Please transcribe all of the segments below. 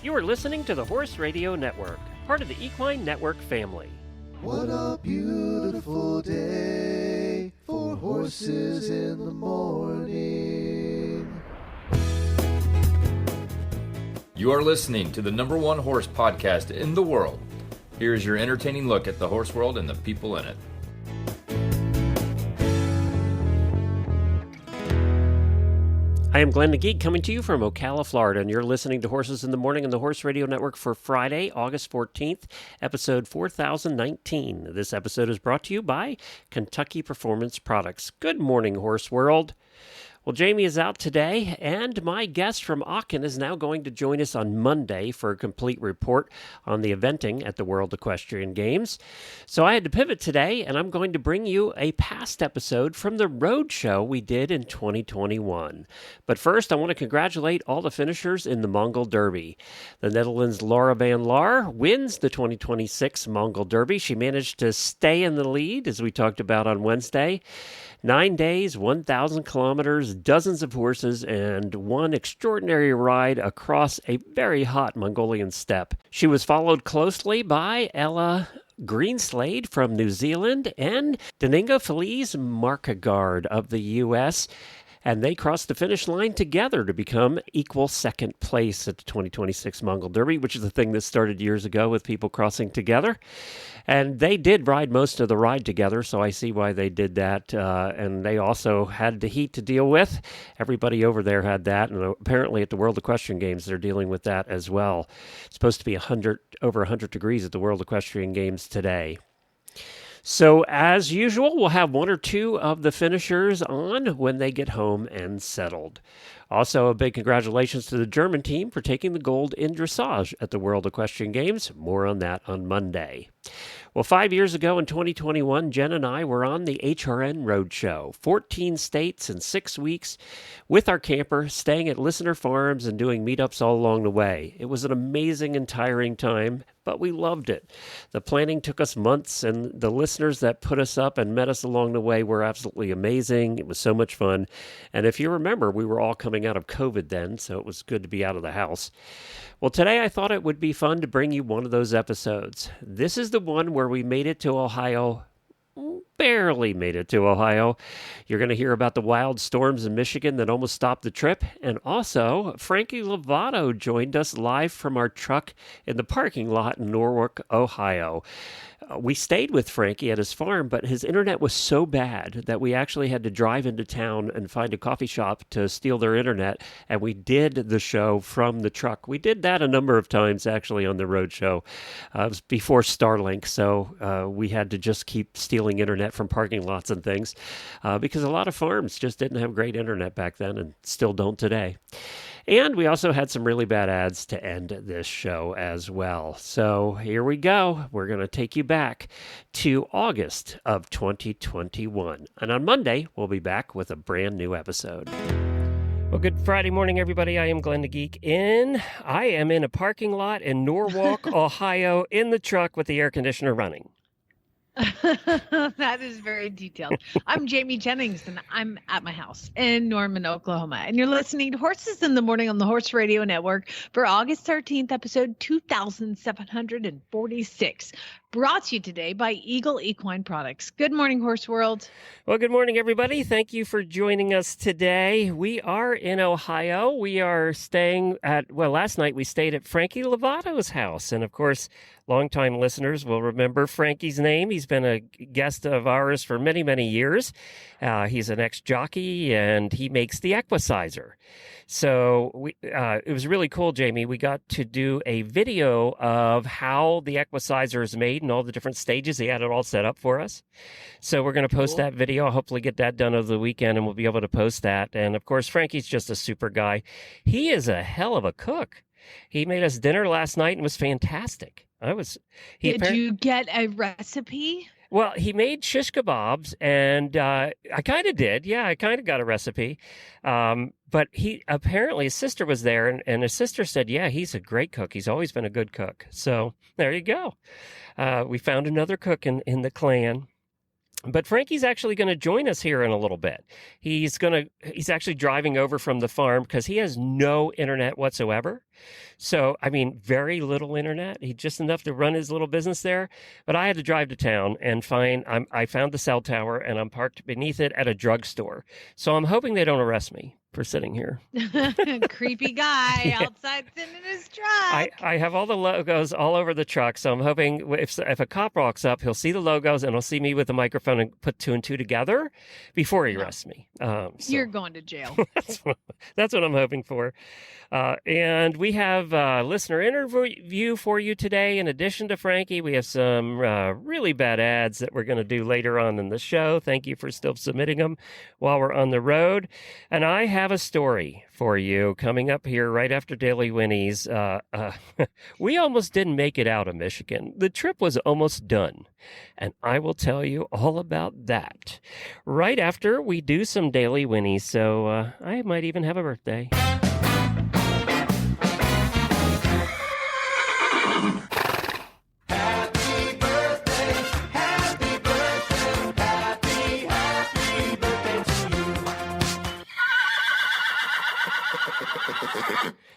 You are listening to the Horse Radio Network, part of the Equine Network family. What a beautiful day for horses in the morning. You are listening to the #1 horse podcast in the world. Here is your entertaining look at the horse world and the people in it. I am Glenn the Geek coming to you from Ocala, Florida, and you're listening to Horses in the Morning on the Horse Radio Network for Friday, August 14th, episode 4019. This episode is brought to you by Kentucky Performance Products. Good morning, Horse World. Well, Jamie is out today, and my guest from Aachen is now going to join us on Monday for a complete report on the eventing at the World Equestrian Games. So I had to pivot today, and I'm going to bring you a past episode from the road show we did in 2021. But first, I want to congratulate all the finishers in the Mongol Derby. The Netherlands' Laura van Laar wins the 2026 Mongol Derby. She managed to stay in the lead, as we talked about on Wednesday. 9 days, 1,000 kilometers, dozens of horses, and one extraordinary ride across a very hot Mongolian steppe. She was followed closely by Ella Greenslade from New Zealand and Domingo Feliz Markegard of the U.S., and they crossed the finish line together to become equal second place at the 2026 Mongol Derby, which is a thing that started years ago with people crossing together. And they did ride most of the ride together, so I see why they did that. And they also had the heat to deal with. Everybody over there had that, and apparently at the World Equestrian Games, they're dealing with that as well. It's supposed to be over 100 degrees at the World Equestrian Games today. So, as usual, we'll have one or two of the finishers on when they get home and settled. Also, a big congratulations to the German team for taking the gold in dressage at the World Equestrian Games. More on that on Monday. Well, 5 years ago in 2021, Jen and I were on the HRN Road Show, 14 states in 6 weeks, with our camper, staying at listener farms and doing meetups all along the way. It was an amazing and tiring time, but we loved it. The planning took us months, and the listeners that put us up and met us along the way were absolutely amazing. It was so much fun. And if you remember, we were all coming out of COVID then, so it was good to be out of the house. Well, today I thought it would be fun to bring you one of those episodes. This is the one where we made it to Ohio, barely made it to Ohio. You're going to hear about the wild storms in Michigan that almost stopped the trip. And also, Frankie Lovato joined us live from our truck in the parking lot in Norwalk, Ohio. We stayed with Frankie at his farm, but his internet was so bad that we actually had to drive into town and find a coffee shop to steal their internet, and we did the show from the truck. We did that a number of times, actually, on the road show. It was before Starlink, so we had to just keep stealing internet from parking lots and things because a lot of farms just didn't have great internet back then and still don't today. And we also had some really bad ads to end this show as well. So here we go. We're going to take you back to August of 2021. And on Monday, we'll be back with a brand new episode. Well, good Friday morning, everybody. I am Glenn the Geek I am in a parking lot in Norwalk, Ohio, in the truck with the air conditioner running. That is very detailed. I'm Jamie Jennings, and I'm at my house in Norman, Oklahoma. And you're listening to Horses in the Morning on the Horse Radio Network for August 13th, episode 2746. Brought to you today by Eagle Equine Products. Good morning, Horse World. Well, good morning, everybody. Thank you for joining us today. We are in Ohio. We are staying last night we stayed at Frankie Lovato's house. And of course, longtime listeners will remember Frankie's name. He's been a guest of ours for many, many years. He's an ex-jockey, and he makes the Equicizer. So it was really cool, Jamie. We got to do a video of how the Equicizer is made and all the different stages. He had it all set up for us. So we're going to post that video. I'll hopefully get that done over the weekend, and we'll be able to post that. And, of course, Frankie's just a super guy. He is a hell of a cook. He made us dinner last night and was fantastic. Did you get a recipe? Well, he made shish kebabs, and I kind of did. Yeah, I kind of got a recipe. But apparently his sister was there, and his sister said, yeah, he's a great cook. He's always been a good cook. So there you go. We found another cook in the clan. But Frankie's actually going to join us here in a little bit. He's actually driving over from the farm because he has no internet whatsoever. So, I mean, very little internet. He just enough to run his little business there. But I had to drive to town and I found the cell tower and I'm parked beneath it at a drugstore. So I'm hoping they don't arrest me for sitting here. Creepy guy outside sitting in his truck. I have all the logos all over the truck, so I'm hoping if a cop walks up, he'll see the logos and he'll see me with the microphone and put 2 and 2 together before he arrests me. You're going to jail. That's what I'm hoping for. And we have a listener interview for you today. In addition to Frankie, we have some really bad ads that we're going to do later on in the show. Thank you for still submitting them while we're on the road. And I have a story for you coming up here right after Daily Winnie's. We almost didn't make it out of Michigan. The trip was almost done. And I will tell you all about that right after we do some Daily Winnie's. So I might even have a birthday.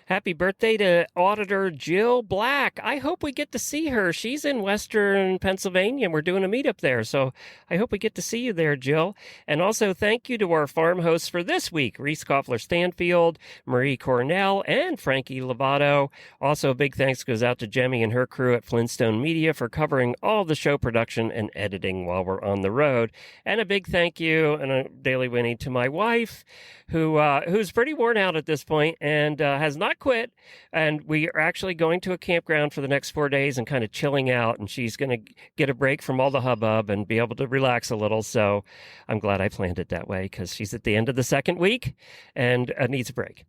Happy birthday to Auditor Jill Black. I hope we get to see her. She's in Western Pennsylvania, and we're doing a meetup there. So I hope we get to see you there, Jill. And also thank you to our farm hosts for this week, Reese Koffler-Stanfield, Marie Cornell, and Frankie Lovato. Also, a big thanks goes out to Jemmy and her crew at Flintstone Media for covering all the show production and editing while we're on the road. And a big thank you and a Daily Winnie to my wife, who's pretty worn out at this point and has not quit. And we are actually going to a campground for the next 4 days and kind of chilling out. And she's going to get a break from all the hubbub and be able to relax a little. So I'm glad I planned it that way because she's at the end of the second week and needs a break.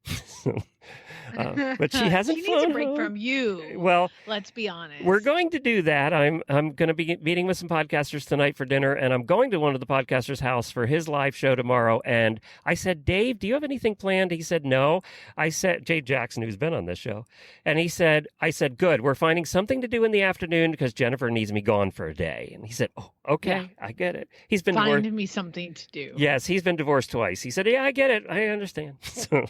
But she hasn't she flown needs a break home. from you. Well, let's be honest. We're going to do that. I'm going to be meeting with some podcasters tonight for dinner, and I'm going to one of the podcasters' house for his live show tomorrow. And I said, Dave, do you have anything planned? He said, no. I said, Jay Jackson, who's been on this show. And I said, good. We're finding something to do in the afternoon because Jennifer needs me gone for a day. And he said, oh, okay, yeah. I get it. He's been finding me something to do. Yes, he's been divorced twice. He said, yeah, I get it. I understand. So.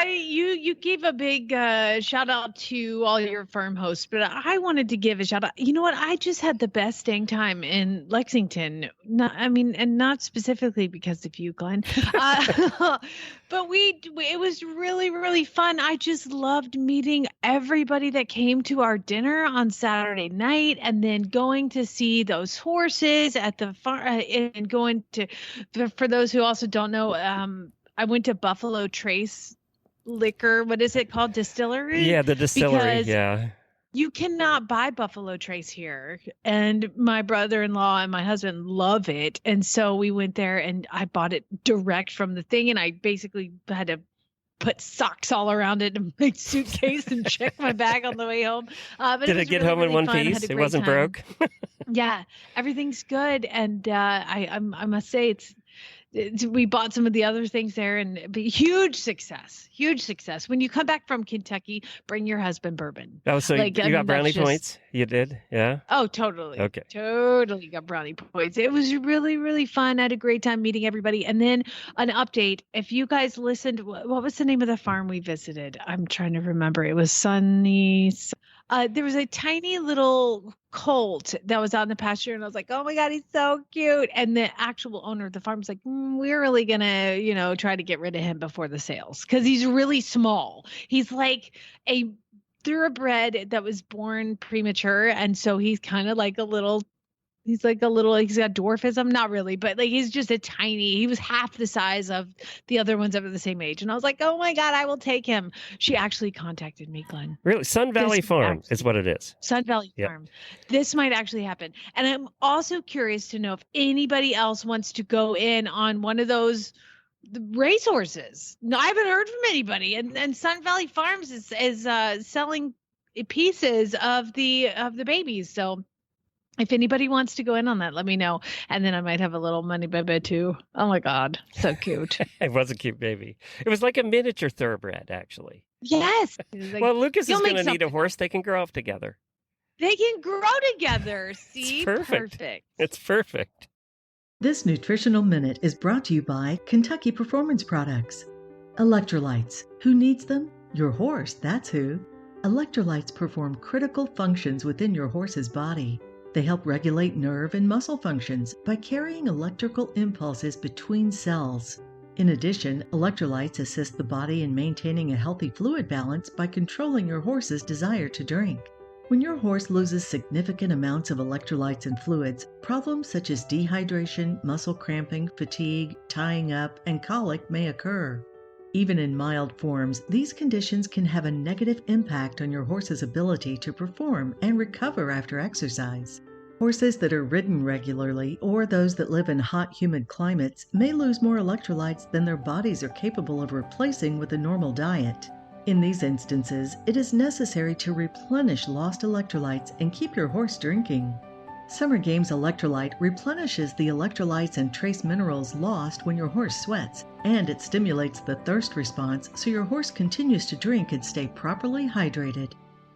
You gave a big shout out to all your farm hosts, but I wanted to give a shout out. You know what? I just had the best dang time in Lexington. And not specifically because of you, Glenn, but it was really, really fun. I just loved meeting everybody that came to our dinner on Saturday night, and then going to see those horses at the farm, and going to, for those who also don't know, I went to Buffalo Trace Liquor. What is it called? Distillery? Yeah, the distillery. Because yeah. You cannot buy Buffalo Trace here. And my brother-in-law and my husband love it. And so we went there and I bought it direct from the thing. And I basically had to put socks all around it in my suitcase and check my bag on the way home. But Did it get home in one piece? It wasn't broke? Yeah, everything's good. And I must say we bought some of the other things there, and huge success. When you come back from Kentucky, bring your husband bourbon. Oh, so you got brownie points? You did? Yeah. Oh, totally. Okay. Totally got brownie points. It was really, really fun. I had a great time meeting everybody. And then an update. If you guys listened, what was the name of the farm we visited? I'm trying to remember. It was Sunny. There was a tiny little colt that was out in the pasture, and I was like, oh my God, he's so cute. And the actual owner of the farm was like, we're really going to, try to get rid of him before the sales because he's really small. He's like a thoroughbred that was born premature. And so he's kind of like he's got dwarfism. Not really, but like he was half the size of the other ones of the same age. And I was like, oh my God, I will take him. She actually contacted me, Glenn. Really? Sun Valley Farm is what it is. Sun Valley Farm. This might actually happen. And I'm also curious to know if anybody else wants to go in on one of those racehorses. No, I haven't heard from anybody. And Sun Valley Farms is selling pieces of the babies. So if anybody wants to go in on that, let me know. And then I might have a little money baby too. Oh my God. So cute. It was a cute baby. It was like a miniature thoroughbred, actually. Yes. He's like, Well, Lucas "You'll is going make to need a something horse. They can grow up together. They can grow together. See? It's perfect. Perfect. It's perfect. This nutritional minute is brought to you by Kentucky Performance Products. Electrolytes. Who needs them? Your horse, that's who. Electrolytes perform critical functions within your horse's body. They help regulate nerve and muscle functions by carrying electrical impulses between cells. In addition, electrolytes assist the body in maintaining a healthy fluid balance by controlling your horse's desire to drink. When your horse loses significant amounts of electrolytes and fluids, problems such as dehydration, muscle cramping, fatigue, tying up, and colic may occur. Even in mild forms, these conditions can have a negative impact on your horse's ability to perform and recover after exercise. Horses that are ridden regularly or those that live in hot, humid climates may lose more electrolytes than their bodies are capable of replacing with a normal diet. In these instances, it is necessary to replenish lost electrolytes and keep your horse drinking. Summer Games Electrolyte replenishes the electrolytes and trace minerals lost when your horse sweats, and it stimulates the thirst response so your horse continues to drink and stay properly hydrated.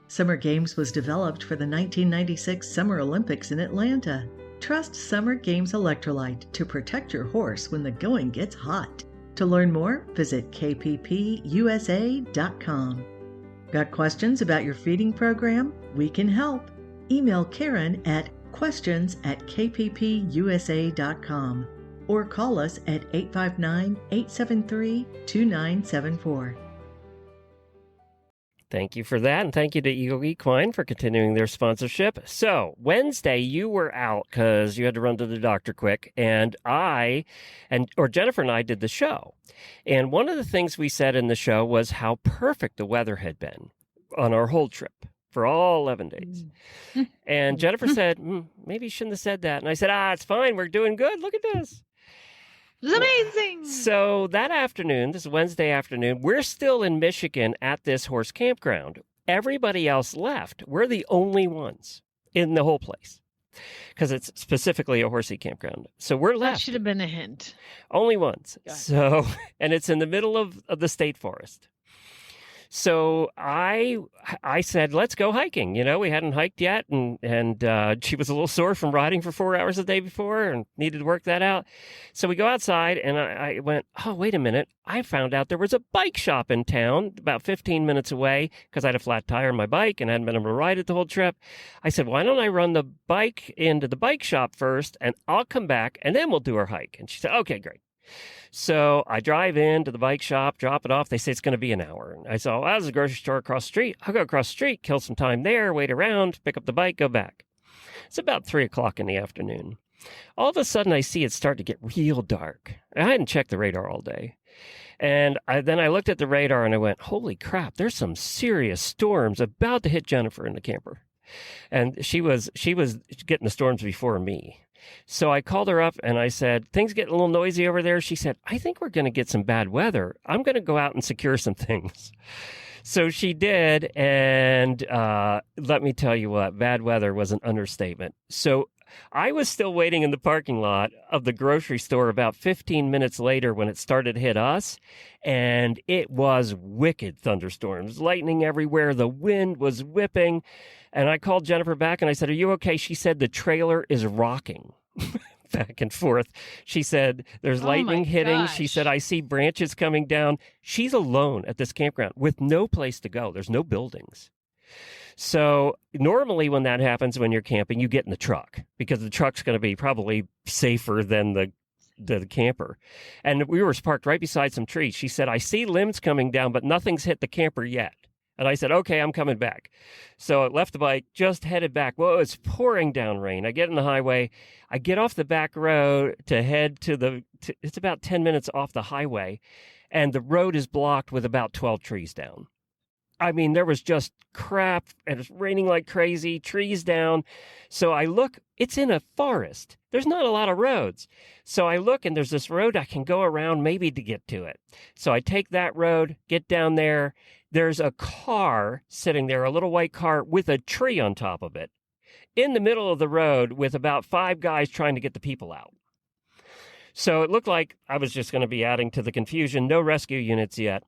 Summer Games was developed for the 1996 Summer Olympics in Atlanta. Trust Summer Games Electrolyte to protect your horse when the going gets hot. To learn more, visit kppusa.com. Got questions about your feeding program? We can help. Email Karen at questions@kppusa.com or call us at 859-873-2974. Thank you for that, and thank you to Eagle Equine for continuing their sponsorship. So, Wednesday, you were out because you had to run to the doctor quick, and Jennifer and I did the show. And one of the things we said in the show was how perfect the weather had been on our whole trip for all 11 days. And Jennifer said, maybe you shouldn't have said that. And I said, it's fine. We're doing good. Look at this. It was amazing. So that afternoon, this Wednesday afternoon, we're still in Michigan at this horse campground. Everybody else left. We're the only ones in the whole place because it's specifically a horsey campground. So we're left. That should have been a hint. Only ones. So, and it's in the middle of the state forest. So I said, let's go hiking. We hadn't hiked yet, and she was a little sore from riding for 4 hours the day before and needed to work that out. So we go outside, and I went, wait a minute. I found out there was a bike shop in town about 15 minutes away because I had a flat tire on my bike and hadn't been able to ride it the whole trip. I said, why don't I run the bike into the bike shop first, and I'll come back, and then we'll do our hike. And she said, okay, great. So I drive into the bike shop, drop it off. They say it's going to be an hour. And I said, there's a grocery store across the street. I'll go across the street, kill some time there, wait around, pick up the bike, go back. It's about 3 o'clock in the afternoon. All of a sudden, I see it start to get real dark. I hadn't checked the radar all day. And then I looked at the radar and I went, holy crap, there's some serious storms about to hit Jennifer in the camper. And she was getting the storms before me. So I called her up and I said, things getting a little noisy over there. She said, I think we're going to get some bad weather. I'm going to go out and secure some things. So she did. And let me tell you what, bad weather was an understatement. So I was still waiting in the parking lot of the grocery store about 15 minutes later when it started to hit us. And it was wicked thunderstorms, lightning everywhere. The wind was whipping. And I called Jennifer back and I said, are you okay? She said the trailer is rocking back and forth. She said, there's lightning hitting. Gosh. She said, I see branches coming down. She's alone at this campground with no place to go. There's no buildings. So normally when that happens, when you're camping, you get in the truck because the truck's going to be probably safer than the camper. And we were parked right beside some trees. She said, I see limbs coming down, but nothing's hit the camper yet. And I said, okay, I'm coming back. So I left the bike, just headed back. Well, it's pouring down rain. I get in the highway. I get off the back road to head to it's about 10 minutes off the highway. And the road is blocked with about 12 trees down. I mean, there was just crap, and it's raining like crazy, trees down. So I look, it's in a forest. There's not a lot of roads. So I look, and there's this road I can go around maybe to get to it. So I take that road, get down there. There's a car sitting there, a little white car with a tree on top of it, in the middle of the road with about 5 guys trying to get the people out. So it looked like I was just going to be adding to the confusion. No rescue units yet.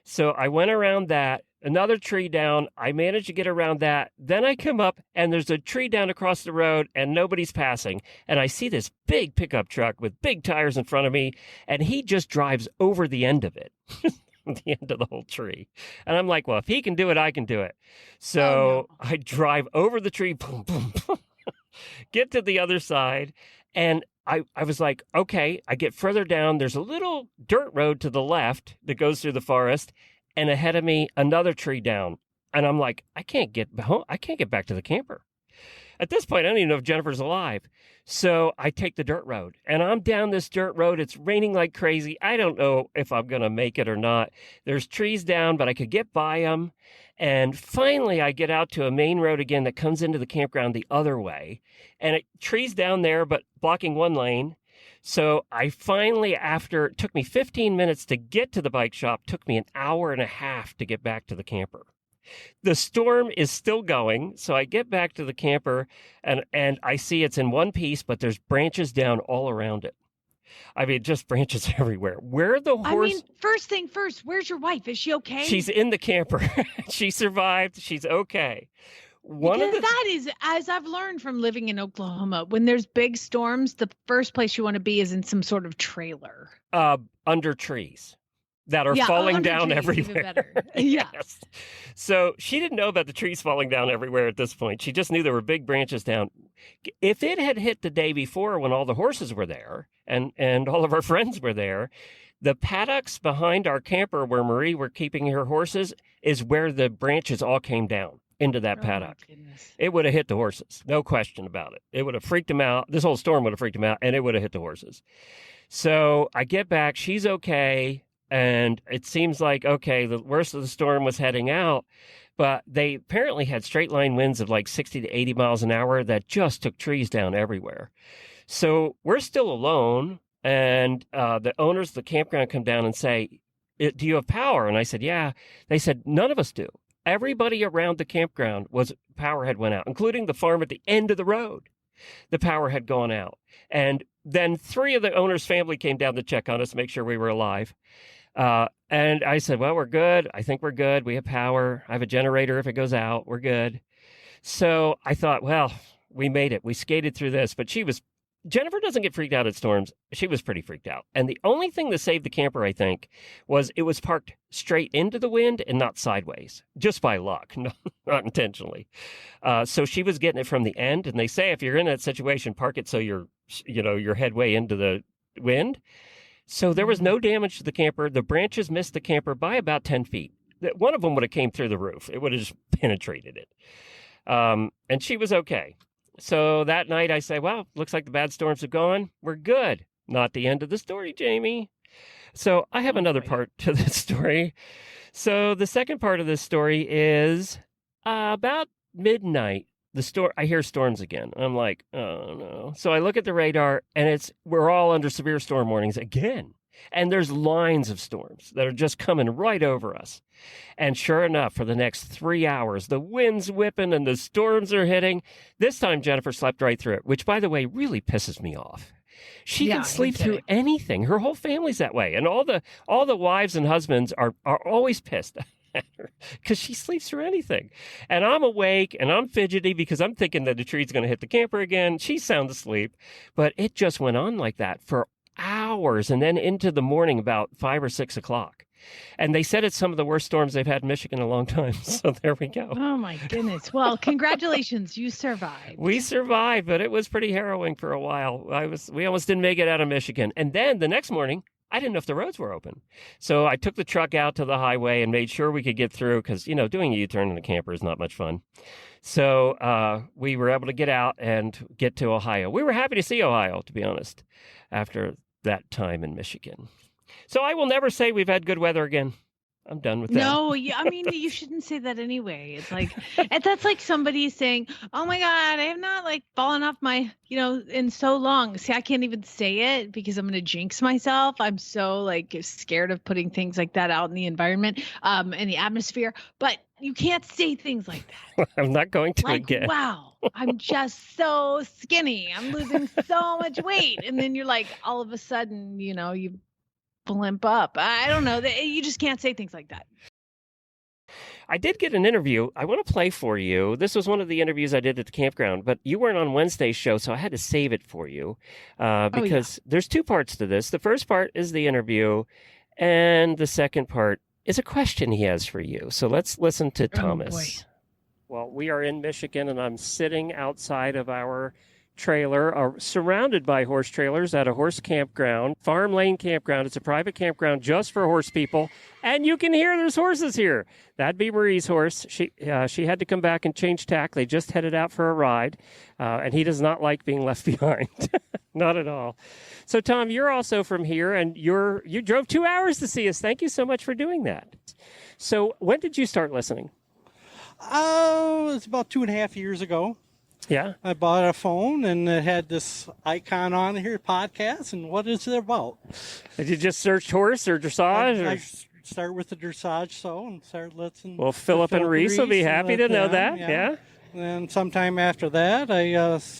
So I went around that, another tree down. I managed to get around that. Then I come up and there's a tree down across the road and nobody's passing. And I see this big pickup truck with big tires in front of me, and he just drives over the end of it. The end of the whole tree. And I'm like, well, if he can do it, I can do it. So I drive over the tree, boom, boom, boom, get to the other side. And I was like, okay, I get further down. There's a little dirt road to the left that goes through the forest. And ahead of me, another tree down. And I'm like, I can't get home. I can't get back to the camper. At this point, I don't even know if Jennifer's alive. So I take the dirt road, and I'm down this dirt road. It's raining like crazy. I don't know if I'm going to make it or not. There's trees down, but I could get by them. And finally, I get out to a main road again that comes into the campground the other way. And trees down there, but blocking one lane. So I finally, after it took me 15 minutes to get to the bike shop, took me an hour and a half to get back to the camper. The storm is still going, so I get back to the camper, and I see it's in one piece, but there's branches down all around it. I mean, just branches everywhere. Where the horse... I mean, first thing first, where's your wife? Is she okay? She's in the camper. She survived. She's okay. That is, as I've learned from living in Oklahoma, when there's big storms, the first place you want to be is in some sort of trailer. Under trees that are falling down everywhere. Yes. So she didn't know about the trees falling down everywhere at this point. She just knew there were big branches down. If it had hit the day before when all the horses were there and all of our friends were there, the paddocks behind our camper where Marie were keeping her horses is where the branches all came down into that paddock. It would have hit the horses. No question about it. It would have freaked them out. This whole storm would have freaked them out, and it would have hit the horses. So I get back. She's okay. And it seems like, okay, the worst of the storm was heading out, but they apparently had straight line winds of like 60 to 80 miles an hour that just took trees down everywhere. So we're still alone. And the owners of the campground come down and say, do you have power? And I said, yeah. They said, none of us do. Everybody around the campground power had went out, including the farm at the end of the road. The power had gone out. And then 3 of the owner's family came down to check on us, make sure we were alive. And I said, well, we're good. I think we're good. We have power. I have a generator. If it goes out, we're good. So I thought, well, we made it. We skated through this. But Jennifer doesn't get freaked out at storms. She was pretty freaked out. And the only thing that saved the camper, I think, was it was parked straight into the wind and not sideways, just by luck, not intentionally. So she was getting it from the end. And they say if you're in that situation, park it so you're headway into the wind. So there was no damage to the camper. The branches missed the camper by about 10 feet. One of them would have came through the roof. It would have just penetrated it. And she was okay. So that night I say, well, looks like the bad storms have gone. We're good. Not the end of the story, Jamie. So I have another part to this story. So the second part of this story is about midnight. I hear storms again. I'm like, oh no. So I look at the radar and we're all under severe storm warnings again. And there's lines of storms that are just coming right over us. And sure enough, for the next 3 hours, the wind's whipping and the storms are hitting. This time, Jennifer slept right through it, which, by the way, really pisses me off. She can sleep through anything. Her whole family's that way. And all the wives and husbands are always pissed at her because she sleeps through anything. And I'm awake and I'm fidgety because I'm thinking that the tree's going to hit the camper again. She's sound asleep. But it just went on like that for hours and then into the morning about 5 or 6 o'clock. And they said it's some of the worst storms they've had in Michigan in a long time. So there we go. Oh, my goodness. Well, congratulations. You survived. We survived, but it was pretty harrowing for a while. We almost didn't make it out of Michigan. And then the next morning, I didn't know if the roads were open. So I took the truck out to the highway and made sure we could get through because, doing a U-turn in a camper is not much fun. So we were able to get out and get to Ohio. We were happy to see Ohio, to be honest, after that time in Michigan. So I will never say we've had good weather again. I'm done with that. No, I mean, you shouldn't say that anyway. It's like, that's like somebody saying, oh my God, I have not fallen off my, in so long. See, I can't even say it because I'm going to jinx myself. I'm so scared of putting things like that out in the environment, in the atmosphere, but you can't say things like that. I'm not going to again. Wow, I'm just so skinny. I'm losing so much weight. And then you're all of a sudden, you blimp up. I don't know. You just can't say things like that. I did get an interview. I want to play for you. This was one of the interviews I did at the campground, but you weren't on Wednesday's show, so I had to save it for you because there's two parts to this. The first part is the interview, and the second part is a question he has for you. So let's listen to Thomas. Well, we are in Michigan, and I'm sitting outside of our trailer, surrounded by horse trailers at a horse campground, Farm Lane Campground. It's a private campground just for horse people, and you can hear there's horses here. That'd be Marie's horse. She had to come back and change tack. They just headed out for a ride, and he does not like being left behind. Not at all. So, Tom, you're also from here, and you drove 2 hours to see us. Thank you so much for doing that. So when did you start listening? It's about 2.5 years ago. Yeah. I bought a phone and it had this icon on here, podcast, and what is it about? Did you just search horse or dressage? I start with the dressage and start listening. Well, Philip and Reese will be happy to know that. Yeah. And then sometime after that, I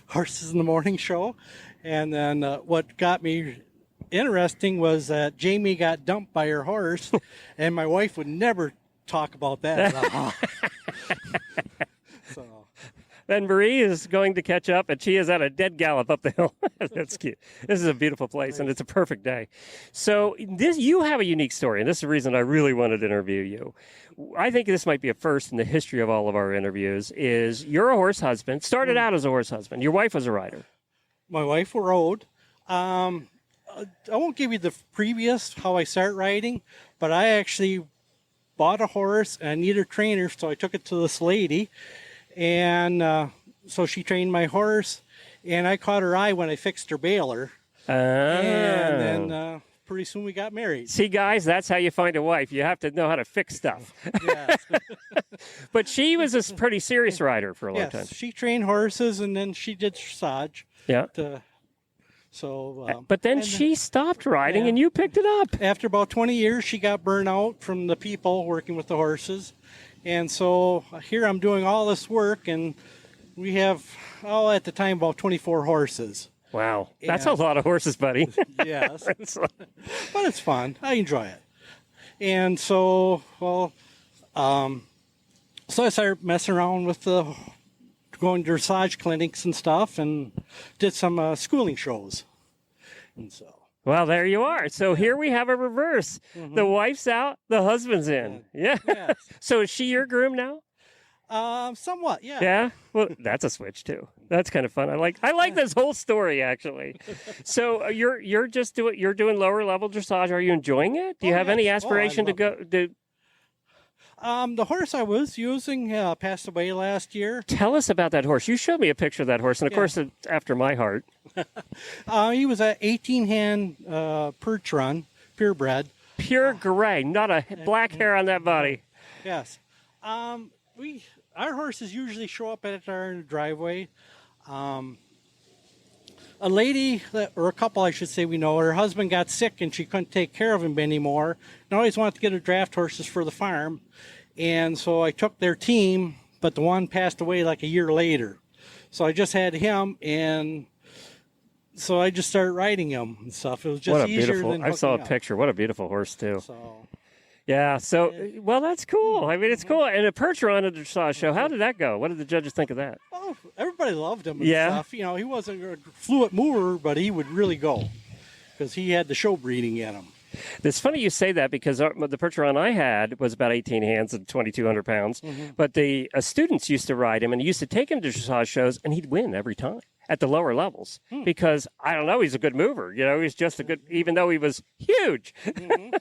Horses in the Morning show. And then what got me interesting was that Jamie got dumped by her horse, and my wife would never talk about that at all. So. Then Marie is going to catch up, and she is at a dead gallop up the hill. That's cute. This is a beautiful place, and it's a perfect day. So you have a unique story, and this is the reason I really wanted to interview you. I think this might be a first in the history of all of our interviews, is you're a horse husband, started out as a horse husband. Your wife was a rider. My wife rode. I won't give you the previous, how I started riding, but I actually bought a horse, and I needed a trainer, so I took it to this lady. And so she trained my horse, and I caught her eye when I fixed her baler. And then pretty soon we got married. See, guys, that's how you find a wife. You have to know how to fix stuff. Yes. But she was a pretty serious rider for a long time. She trained horses, and then she did dressage. Yeah. But then she stopped riding, and you picked it up. After about 20 years, she got burnt out from the people working with the horses. And so here I'm doing all this work, and we have, at the time, about 24 horses. Wow. That's a lot of horses, buddy. Yes. But it's fun. I enjoy it. And so, so I started messing around with going to dressage clinics and stuff, and did some schooling shows. And so. Well, there you are. So here we have a reverse. Mm-hmm. The wife's out, the husband's in. Yeah. Yes. So is she your groom now? Somewhat, yeah. Yeah? Well, that's a switch too. That's kind of fun. I like this whole story actually. So you're doing lower level dressage. Are you enjoying it? Do you have any aspiration to go to? The horse I was using passed away last year. Tell us about that horse. You showed me a picture of that horse, and of course, it's after my heart. He was an 18-hand perch run, purebred. Pure gray, not a black hair on that body. Yes. Our horses usually show up at our driveway. A lady, or a couple I should say we know, her husband got sick and she couldn't take care of him anymore, and always wanted to get her draft horses for the farm. And so I took their team, but the one passed away like a year later. So I just had him, and so I just started riding him and stuff. It was just easier than I saw a picture. What a beautiful horse, too. Yeah, well, that's cool. I mean, it's cool. And a perch run at a dressage show, how did that go? What did the judges think of that? Oh, everybody loved him and stuff. You know, he wasn't a fluent mover, but he would really go because he had the show breeding in him. It's funny you say that because the perch run I had was about 18 hands and 2,200 pounds. Mm-hmm. But the students used to ride him, and he used to take him to dressage shows, and he'd win every time at the lower levels because, I don't know, he's a good mover. You know, he's just a good, even though he was huge. Mm-hmm.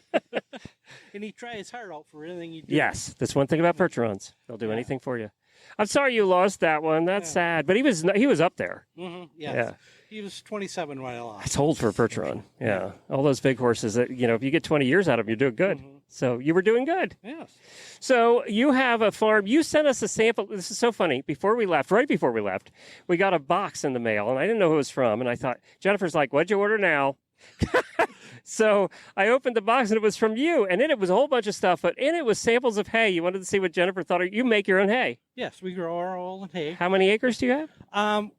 And he tried his heart out for anything he did. Yes, that's one thing about perch runs. They'll do anything for you. I'm sorry you lost that one. That's sad. But he was up there. Mm-hmm. Yes. Yeah. He was 27 when I lost. It's old for a perch run. Yeah. All those big horses that, you know, if you get 20 years out of them, you're doing good. Mm-hmm. So you were doing good. Yes. So you have a farm. You sent us a sample. This is so funny. Right before we left, we got a box in the mail, and I didn't know who it was from. And I thought, Jennifer's like, what'd you order now? So I opened the box, and it was from you. And in it was a whole bunch of stuff, but in it was samples of hay. You wanted to see what Jennifer thought. You make your own hay. Yes, we grow our own hay. How many acres do you have?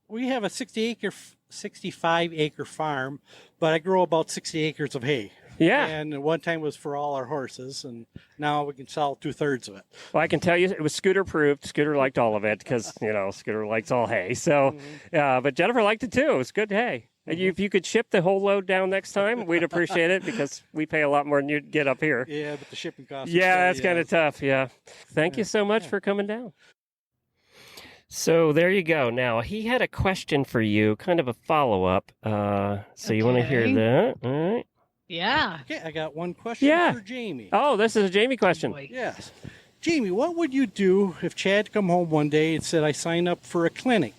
We have a 65-acre farm, but I grow about 60 acres of hay. Yeah. And at one time it was for all our horses, and now we can sell 2/3 of it. Well, I can tell you it was Scooter approved. Scooter liked all of it because, Scooter likes all hay. So, but Jennifer liked it too. It was good hay. And if you could ship the whole load down next time, we'd appreciate it because we pay a lot more than you'd get up here. Yeah, but the shipping costs. Yeah, that's kind of tough. Yeah. Thank you so much for coming down. So there you go. Now, he had a question for you, kind of a follow-up. So you want to hear that? All right. Yeah. Okay, I got one question for Jamie. Oh, this is a Jamie question. Boy. Yes. Jamie, what would you do if Chad come home one day and said, I signed up for a clinic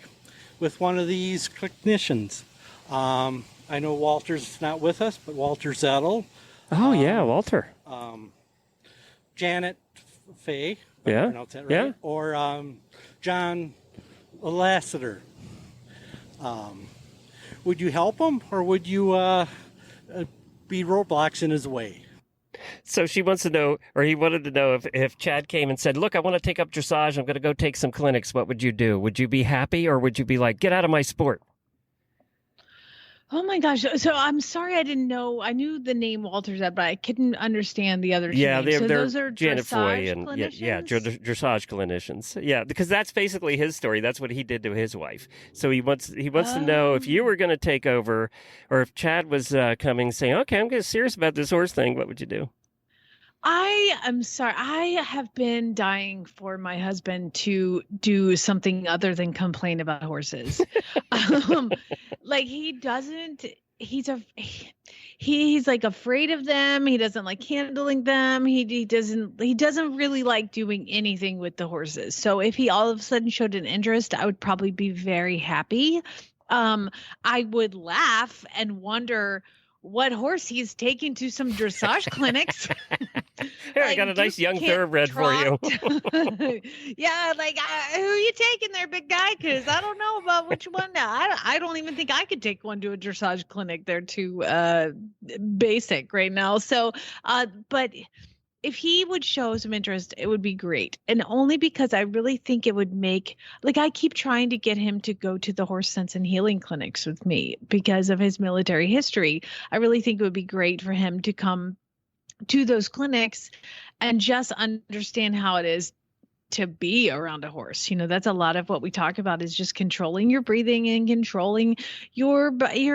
with one of these clinicians? I know Walter's not with us, but Walter Zettel. Oh, yeah, Walter. Janet Fay. if I Yeah, pronounce that right. yeah. Or John Lassiter. Would you help him, or would you be roadblocks in his way? So she wants to know, or he wanted to know if Chad came and said, look, I want to take up dressage. I'm going to go take some clinics. What would you do? Would you be happy, or would you be like, get out of my sport? Oh my gosh. So I'm sorry I didn't know. I knew the name Walter Zed, but I couldn't understand the other two Yeah, names. So they're those are Janet Foy dressage and clinicians? dressage clinicians. Yeah, because that's basically his story. That's what he did to his wife. So he wants to know if you were going to take over, or if Chad was coming saying, okay, I'm getting serious about this horse thing. What would you do? I am sorry. I have been dying for my husband to do something other than complain about horses. Like he doesn't. He's like afraid of them. He doesn't like handling them. He doesn't really like doing anything with the horses. So if he all of a sudden showed an interest, I would probably be very happy. I would laugh and wonder what horse he's taking to some dressage clinics. Here, I got a nice young thoroughbred for you. Yeah, like who are you taking there, big guy? Because I don't know about which one. I don't even think I could take one to a dressage clinic. They're too basic right now. So, but if he would show some interest, it would be great. And only because I really think it would make, like, I keep trying to get him to go to the horse sense and healing clinics with me because of his military history. I really think it would be great for him to come to those clinics and just understand how it is to be around a horse. That's a lot of what we talk about is just controlling your breathing and controlling your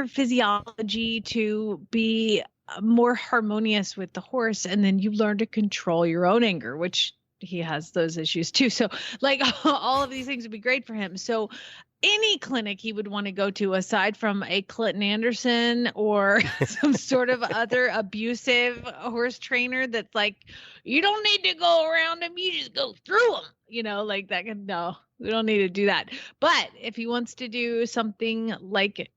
physiology to be more harmonious with the horse. And then you learn to control your own anger, which he has those issues too. So like all of these things would be great for him. So any clinic he would want to go to aside from a Clinton Anderson or some sort of other abusive horse trainer that's like, you don't need to go around him, you just go through him, like that. No, we don't need to do that. But if he wants to do something like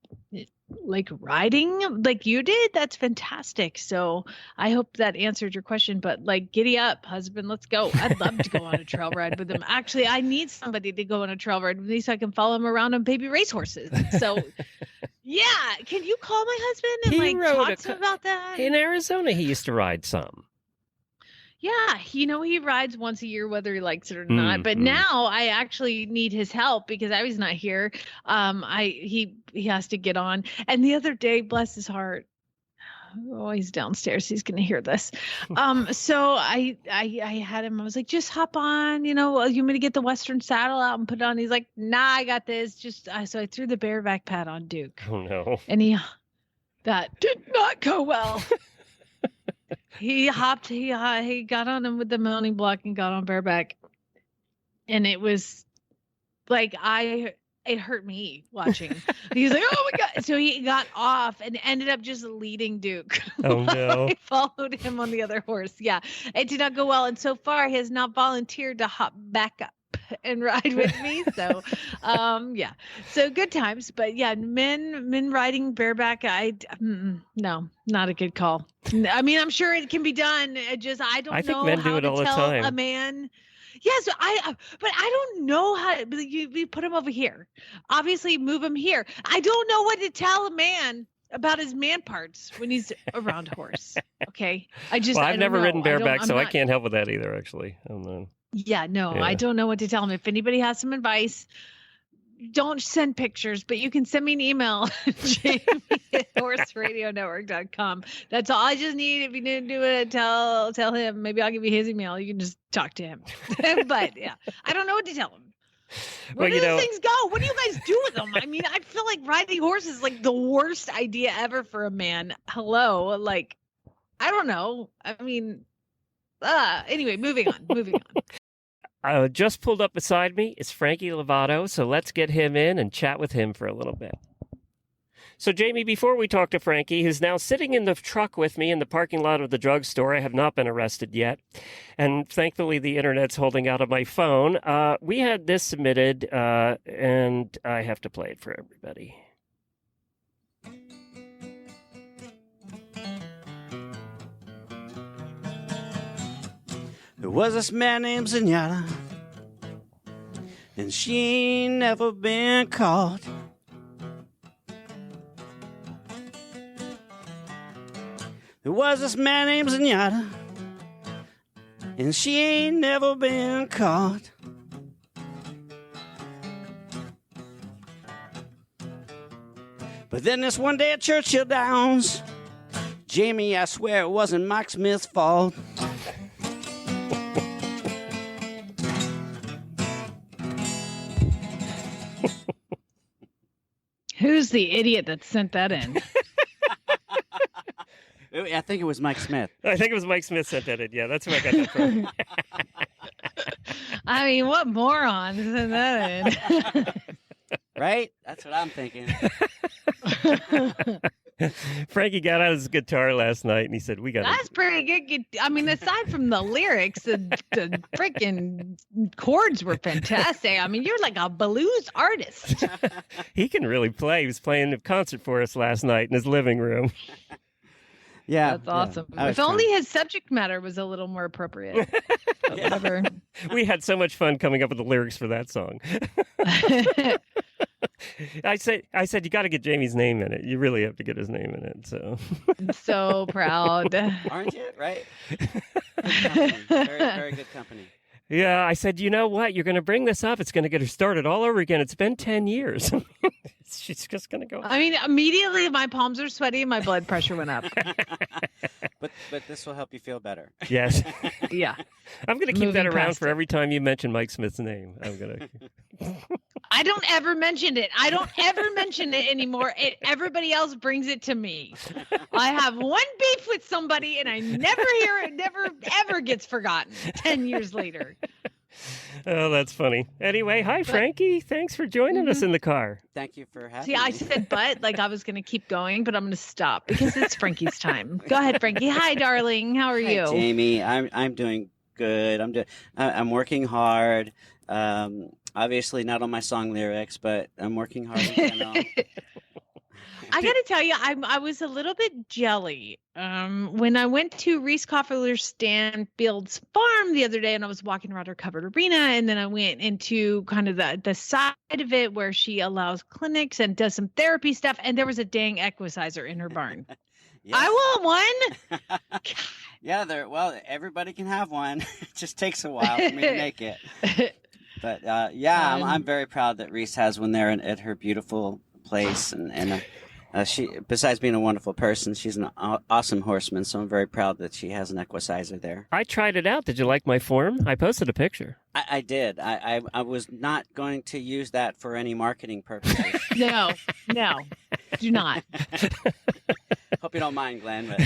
riding like you did, that's fantastic. So I hope that answered your question, but like, giddy up, husband, let's go. I'd love to go on a trail ride with him. Actually, I need somebody to go on a trail ride with me so I can follow him around on baby racehorses. So yeah, can you call my husband and talk to him about that? In Arizona, he used to ride some. Yeah, he rides once a year, whether he likes it or not. But now I actually need his help because I was not here. He has to get on. And the other day, bless his heart, he's downstairs. He's going to hear this. So I had him. I was like, just hop on. You want me to get the Western saddle out and put it on? He's like, nah, I got this. So I threw the bareback pad on Duke. Oh no! And that did not go well. He hopped, he got on him with the mounting block and got on bareback. And it was like, it hurt me watching. He was like, oh my God. So he got off and ended up just leading Duke. Oh no. I followed him on the other horse. Yeah. It did not go well. And so far he has not volunteered to hop back up and ride with me. So, yeah. So good times, but yeah, men riding bareback. No, not a good call. I mean, I'm sure it can be done. I don't know men how do it to all the tell time. a man. Yes, but I don't know how you put him over here. Obviously move him here. I don't know what to tell a man about his man parts when he's around a horse. Okay. I've never ridden bareback, so I can't help with that either, actually. Yeah, no, yeah. I don't know what to tell him. If anybody has some advice, don't send pictures, but you can send me an email, jamie@horseradionetwork.com. That's all I just need. If you didn't do it, tell him. Maybe I'll give you his email. You can just talk to him. But yeah, I don't know what to tell him. Where do these things go? What do you guys do with them? I mean, I feel like riding horses is like the worst idea ever for a man. Hello. Like, I don't know. I mean, anyway, moving on. Just pulled up beside me is Frankie Lovato, so let's get him in and chat with him for a little bit. So, Jamie, before we talk to Frankie, who's now sitting in the truck with me in the parking lot of the drugstore, I have not been arrested yet, and thankfully the internet's holding out on my phone. We had this submitted, and I have to play it for everybody. There was this man named Zenyatta, and she ain't never been caught. There was this man named Zenyatta, and she ain't never been caught. But then this one day at Churchill Downs, Jamie, I swear it wasn't Mike Smith's fault. Who's the idiot that sent that in? I think it was Mike Smith. I think it was Mike Smith sent that in. Yeah, that's where I got that from. I mean, what moron sent that in? Right? That's what I'm thinking. Frankie got out his guitar last night, and he said, That's pretty good. I mean, aside from the lyrics, the freaking chords were fantastic. I mean, you're like a blues artist. He can really play. He was playing a concert for us last night in his living room. Yeah. That's awesome. If only his subject matter was a little more appropriate. But whatever. We had so much fun coming up with the lyrics for that song. I said, you got to get Jamie's name in it. You really have to get his name in it. So I'm so proud. Aren't you? Right? Very, very good company. Yeah, I said, you know what? You're going to bring this up. It's going to get her started all over again. It's been 10 years. She's just going to go. I mean, immediately my palms are sweaty and my blood pressure went up. But this will help you feel better. Yes. Yeah. I'm going to keep that around for every time you mention Mike Smith's name. I'm going to. I don't ever mention it. I don't ever mention it anymore. Everybody else brings it to me. I have one beef with somebody and I never hear it. Never, ever gets forgotten 10 years later. Oh, that's funny. Anyway, hi, Frankie. Thanks for joining us in the car. Thank you for having See, me. I said but, like I was going to keep going, but I'm going to stop because it's Frankie's time. Go ahead, Frankie. Hi, darling. How are you? Hi, Jamie. I'm doing good. I'm working hard. Obviously not on my song lyrics, but I'm working hard in general. I got to tell you, I was a little bit jelly when I went to Reese Koffler Stanfield's farm the other day, and I was walking around her covered arena, and then I went into kind of the side of it where she allows clinics and does some therapy stuff, and there was a dang equisizer in her barn. Yes. I want one. Yeah, well, everybody can have one. It just takes a while for me to make it. But yeah, I'm very proud that Reese has one there at her beautiful place, and she, besides being a wonderful person, she's an awesome horseman. So I'm very proud that she has an equisizer there. I tried it out. Did you like my form? I posted a picture. I did. I was not going to use that for any marketing purposes. No, do not. Hope you don't mind, Glenn. But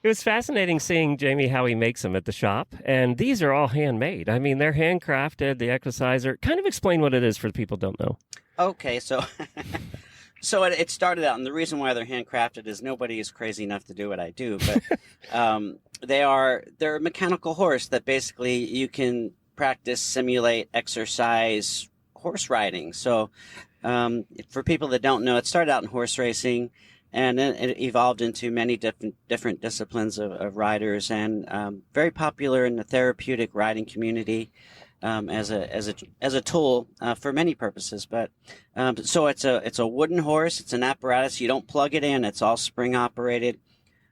It was fascinating seeing Jamie how he makes them at the shop, and these are all handmade. I mean, they're handcrafted. The equisizer. Kind of explain what it is for the people who don't know. Okay, so it started out, and the reason why they're handcrafted is nobody is crazy enough to do what I do, but they're a mechanical horse that basically you can practice, simulate, exercise horse riding. So for people that don't know, it started out in horse racing, and then it evolved into many different disciplines of riders, and very popular in the therapeutic riding community. As a tool for many purposes, but so it's a wooden horse. It's an apparatus. You don't plug it in. It's all spring operated,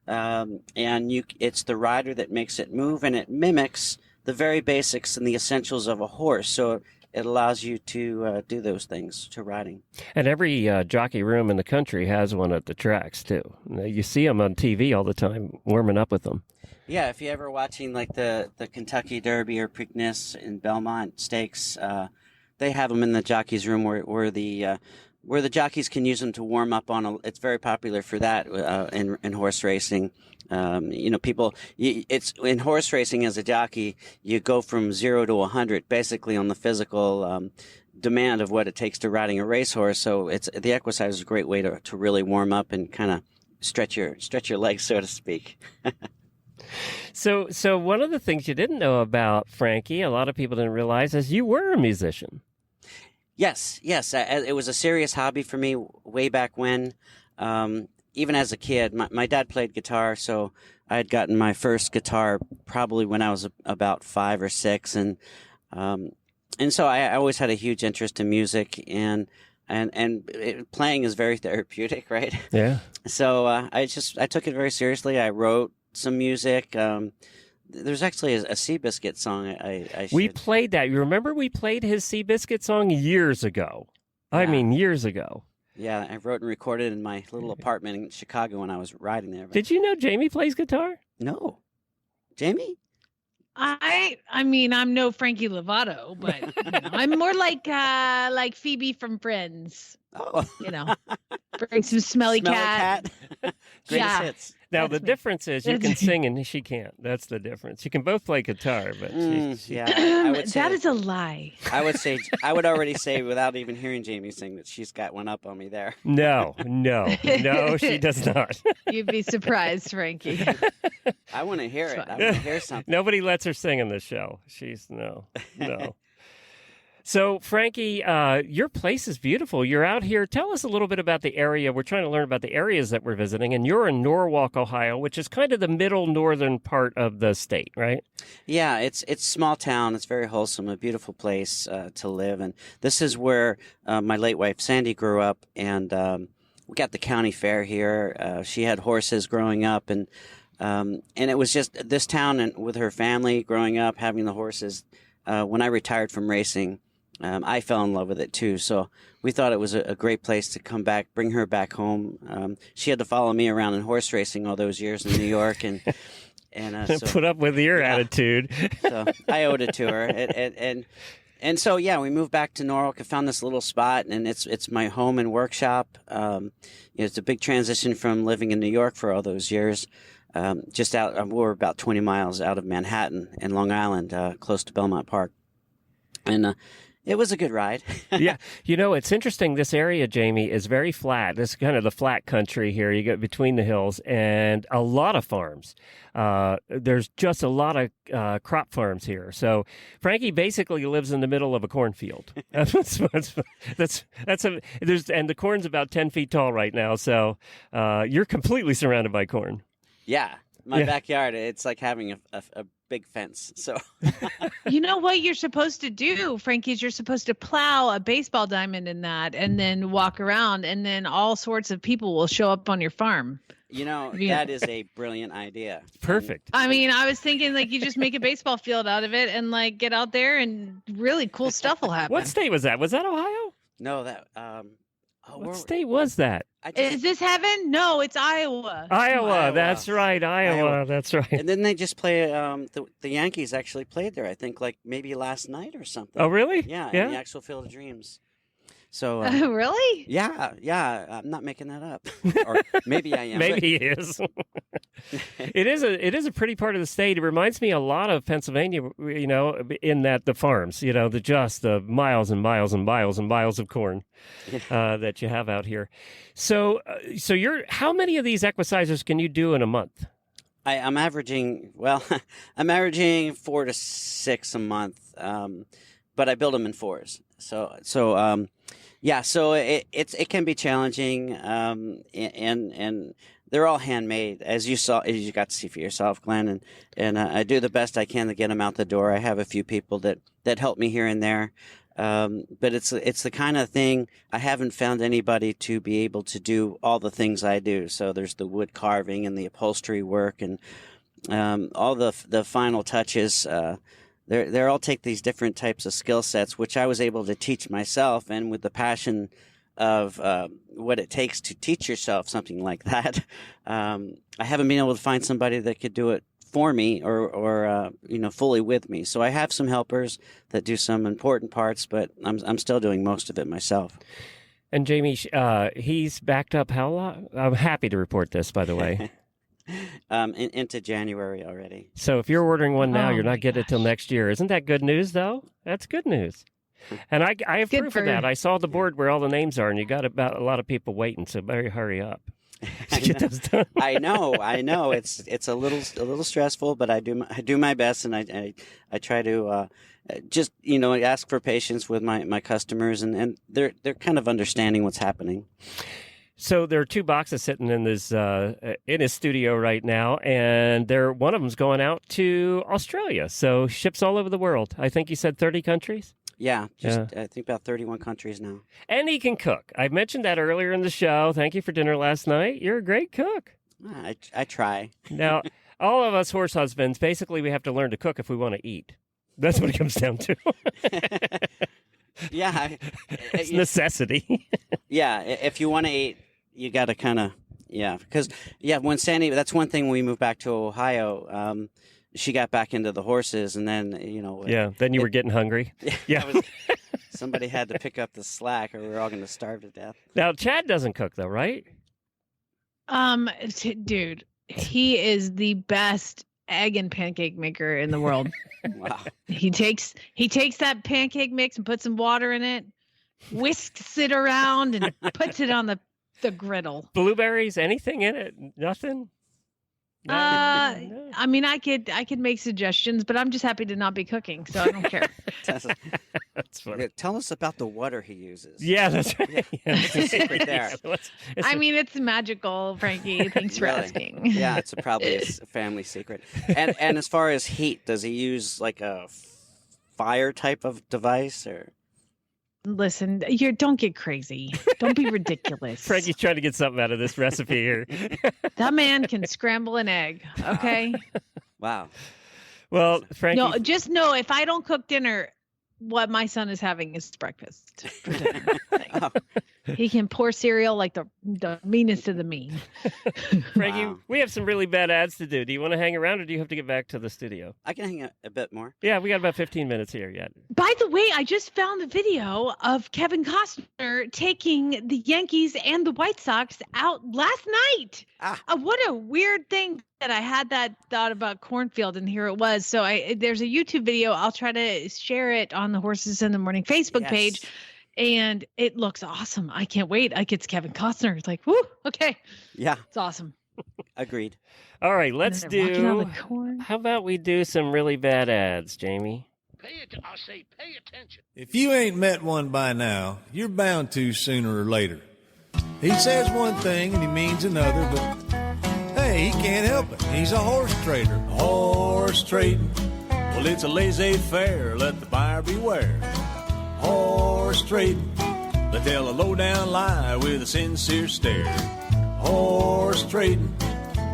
and it's the rider that makes it move, and it mimics the very basics and the essentials of a horse. So it allows you to do those things to riding. And every jockey room in the country has one at the tracks, too. You see them on TV all the time, warming up with them. Yeah, if you're ever watching like the Kentucky Derby or Preakness in Belmont Stakes, they have them in the jockeys room where the jockeys can use them to warm up on. It's very popular for that in horse racing. It's in horse racing as a jockey, you go from 0 to 100 basically on the physical demand of what it takes to riding a racehorse. So the exercise is a great way to really warm up and kind of stretch your legs, so to speak. So one of the things you didn't know about Frankie, a lot of people didn't realize, is you were a musician. Yes. It was a serious hobby for me way back when. Even as a kid, my dad played guitar, so I had gotten my first guitar probably when I was about 5 or 6, and so I always had a huge interest in music, and playing is very therapeutic, right? Yeah. So I took it very seriously. I wrote some music. There's actually a Seabiscuit song. We played that. You remember we played his Seabiscuit song years ago? Yeah. I mean, years ago. Yeah, I wrote and recorded in my little apartment in Chicago when I was riding there. Did you know Jamie plays guitar? No. Jamie? I mean, I'm no Frankie Lovato, but I'm more like Phoebe from Friends. Oh. Bring some smelly cat. Greatest hits. Now, the difference is you can sing and she can't. That's the difference. You can both play guitar, but yeah, I would say, that is a lie. I would already say without even hearing Jamie sing that she's got one up on me there. No, she does not. You'd be surprised, Frankie. I want to hear it. I want to hear something. Nobody lets her sing in the show. No. So, Frankie, your place is beautiful. You're out here. Tell us a little bit about the area. We're trying to learn about the areas that we're visiting. And you're in Norwalk, Ohio, which is kind of the middle northern part of the state, right? Yeah, it's small town. It's very wholesome, a beautiful place to live. And this is where my late wife, Sandy, grew up. And we got the county fair here. She had horses growing up. And it was just this town and with her family growing up, having the horses. When I retired from racing, I fell in love with it too. So we thought it was a great place to come back, bring her back home. She had to follow me around in horse racing all those years in New York, and so, put up with your attitude. So I owed it to her, and so we moved back to Norwalk. I found this little spot, and it's my home and workshop. It's a big transition from living in New York for all those years. We're about 20 miles out of Manhattan in Long Island, close to Belmont Park, and it was a good ride. Yeah. It's interesting. This area, Jamie, is very flat. This is kind of the flat country here. You get between the hills and a lot of farms. There's just a lot of crop farms here. So Frankie basically lives in the middle of a cornfield. And the corn's about 10 feet tall right now. So you're completely surrounded by corn. Yeah. My backyard, it's like having a big fence. So you know what you're supposed to do, Frankie, is you're supposed to plow a baseball diamond in that and then walk around, and then all sorts of people will show up on your farm. That is a brilliant idea. Perfect. I mean, I was thinking you just make a baseball field out of it and get out there and really cool stuff will happen. What state was that? Was that Ohio? No, that what state was That? Is this heaven? No, it's Iowa. Iowa. That's right. Iowa. That's right. And then they just play. The Yankees actually played there. I think maybe last night or something. Oh, really? Yeah. In the actual Field of Dreams. So really? Yeah. I'm not making that up. Or maybe I am. Maybe he is. It is a pretty part of the state. It reminds me a lot of Pennsylvania, in that the farms, the miles and miles and miles and miles of corn that you have out here. So how many of these exercises can you do in a month? I'm averaging 4 to 6 a month, but I build them in 4s. So it can be challenging, and they're all handmade, as you got to see for yourself, Glenn. And I do the best I can to get them out the door. I have a few people that help me here and there, but it's the kind of thing I haven't found anybody to be able to do all the things I do. So there's the wood carving and the upholstery work and all the final touches. they all take these different types of skill sets, which I was able to teach myself, and with the passion of what it takes to teach yourself something like that, I haven't been able to find somebody that could do it for me or fully with me. So I have some helpers that do some important parts, but I'm still doing most of it myself. And Jamie, he's backed up how long? I'm happy to report this, by the way. Into January already. So if you're ordering one now, Oh you're my not getting it till gosh. next year. Isn't that good news, though? That's good news. And I have Good proof for- of that. I saw the board where all the names are, and you got about a lot of people waiting, so better hurry up to get those done. I know. It's a little stressful, but I do my best, and I try to just ask for patience with my customers, and they're kind of understanding what's happening. So there are 2 boxes sitting in his studio right now, and one of them's going out to Australia. So ships all over the world. I think you said 30 countries. Yeah, I think about 31 countries now. And he can cook. I mentioned that earlier in the show. Thank you for dinner last night. You're a great cook. I try. Now, all of us horse husbands, basically, we have to learn to cook if we want to eat. That's what it comes down to. Yeah, It's necessity. yeah. If you want to eat, you got to kind of because when Sandy, that's one thing when we moved back to Ohio. She got back into the horses, and then then you were getting hungry. Yeah. Somebody had to pick up the slack, or we were all going to starve to death. Now Chad doesn't cook though, right? Dude, he is the best egg and pancake maker in the world. Wow. He takes that pancake mix and puts some water in it, whisks it around, and puts it on the griddle. Blueberries, anything in it? Nothing. No. I mean, I could make suggestions, but I'm just happy to not be cooking, so I don't care. That's funny. Tell us about the water he uses. Yeah, that's right. Yeah. What's the secret there? I mean, it's magical, Frankie. Thanks for Really? asking. Yeah, it's probably a family secret. And as far as heat, does he use like a fire type of device or? Listen, don't get crazy. Don't be ridiculous. Frankie's trying to get something out of this recipe here. That man can scramble an egg. Okay. Wow. Well, Frankie. No, just know if I don't cook dinner, what my son is having is breakfast for dinner. Oh. He can pour cereal like the meanest of the mean. Frankie, Wow. we have some really bad ads to do. Do you want to hang around, or do you have to get back to the studio? I can hang out a bit more. Yeah, we got about 15 minutes here yet. By the way, I just found the video of Kevin Costner taking the Yankees and the White Sox out last night. What a weird thing that I had that thought about cornfield, and here it was. So there's a YouTube video. I'll try to share it on the Horses in the Morning Facebook Yes. page. And it looks awesome. I can't wait. It's Kevin Costner. It's like, whoo, okay. Yeah, It's awesome. agreed. All right, let's And they're walking on do. the corn. How about we do some really bad ads, Jamie? Pay attention. If you ain't met one by now, you're bound to sooner or later. He says one thing and he means another, but hey, he can't help it. He's a horse trader. Horse trading. Well, it's a laissez-faire. Let the buyer beware. Horse trading. They tell a low-down lie with a sincere stare. Horse trading.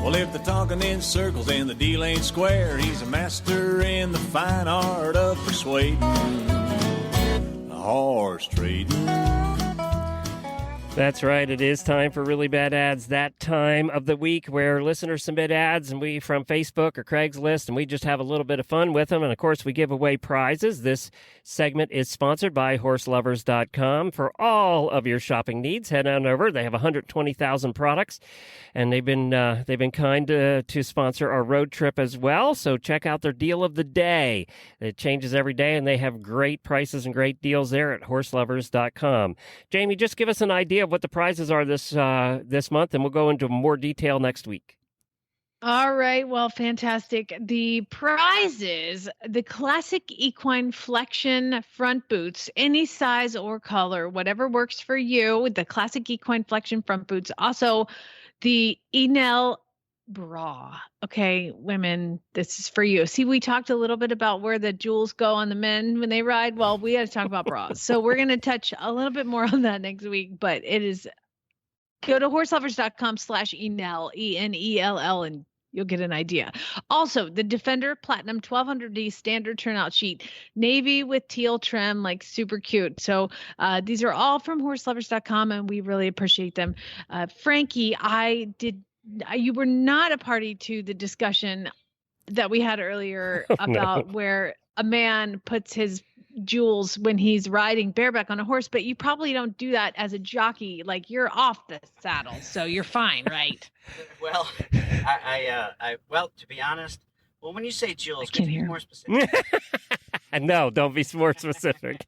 Well, if they're talking in circles and the deal ain't square, he's a master in the fine art of persuading. Horse trading. That's right. It is time for Really Bad Ads, that time of the week where listeners submit ads and we from Facebook or Craigslist, and we just have a little bit of fun with them. And, of course, we give away prizes. This segment is sponsored by HorseLovers.com. For all of your shopping needs, head on over. They have 120,000 products, and they've been kind to sponsor our road trip as well. So check out their deal of the day. It changes every day, and they have great prices and great deals there at HorseLovers.com. Jamie, just give us an idea of what the prizes are this month, and we'll go into more detail next week. All right. Well, fantastic. The prizes, the classic equine flexion front boots, any size or color, whatever works for you. The classic equine flexion front boots. Also, the Enel bra. Okay, women, this is for you. See, we talked a little bit about where the jewels go on the men when they ride. Well, we got to talk about bras. So we're going to touch a little bit more on that next week, but it is go to horselovers.com/Enel, Enell, and you'll get an idea. Also, the Defender Platinum 1200D standard turnout sheet, navy with teal trim, like super cute. So these are all from horselovers.com, and we really appreciate them. Frankie, you were not a party to the discussion that we had earlier about where a man puts his jewels when he's riding bareback on a horse, but you probably don't do that as a jockey. Like, you're off the saddle, so you're fine, right? Well, well, to be honest, when you say jewels, can you you be more specific? No, don't be more specific.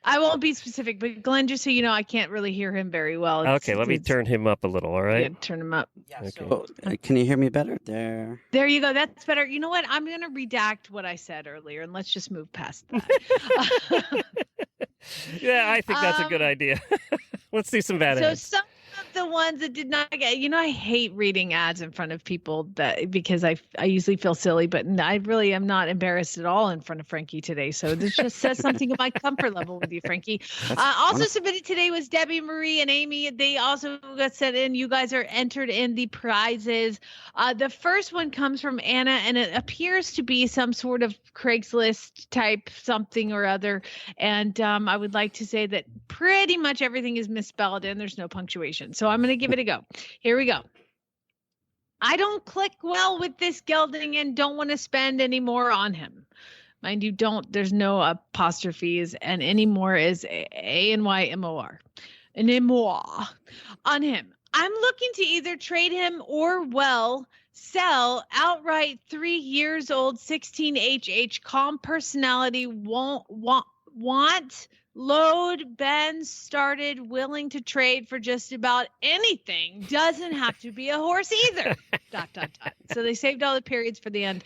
I won't be specific, but Glenn, just so you know, I can't really hear him very well. Okay, let me turn him up a little, all right? Yeah, turn him up. Yeah, Okay. so, can you hear me better? There. There you go. That's better. You know what? I'm going to redact what I said earlier, and let's just move past that. Yeah, I think that's a good idea. Let's do some bad ads. So some of the ones that did not get, I hate reading ads in front of people because I usually feel silly, but I really am not embarrassed at all in front of Frankie today. So this just says something of my comfort level with you, Frankie. Also submitted today was Debbie, Marie, and Amy. They also got sent in. You guys are entered in the prizes. The first one comes from Anna, and it appears to be some sort of Craigslist type something or other. And I would like to say that pretty much everything is misspelled and there's no punctuation. So I'm going to give it a go. Here we go. I don't click well with this gelding and don't want to spend any more on him. Mind you, there's no apostrophes, and anymore is A-N-Y-M-O-R. Anymore on him. I'm looking to either trade him or, sell outright 3 years old 16HH calm personality want load been started willing to trade for just about anything. Doesn't have to be a horse either. ... So they saved all the periods for the end.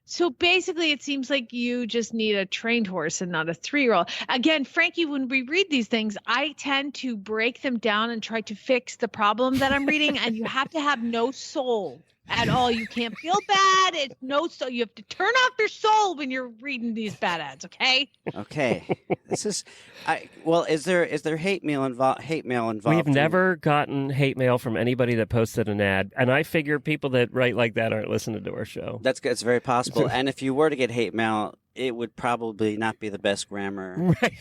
So basically, it seems like you just need a trained horse and not a 3-year-old. Again, Frankie, when we read these things, I tend to break them down and try to fix the problem that I'm reading. And you have to have no soul at all. You can't feel bad. It's no soul. You have to turn off your soul when you're reading these bad ads. Okay. Okay. This is, is there hate mail involved? We've never gotten hate mail from anybody that posted an ad, and I figure people that write like that aren't listening to our show. That's very possible. And if you were to get hate mail, it would probably not be the best grammar. Right.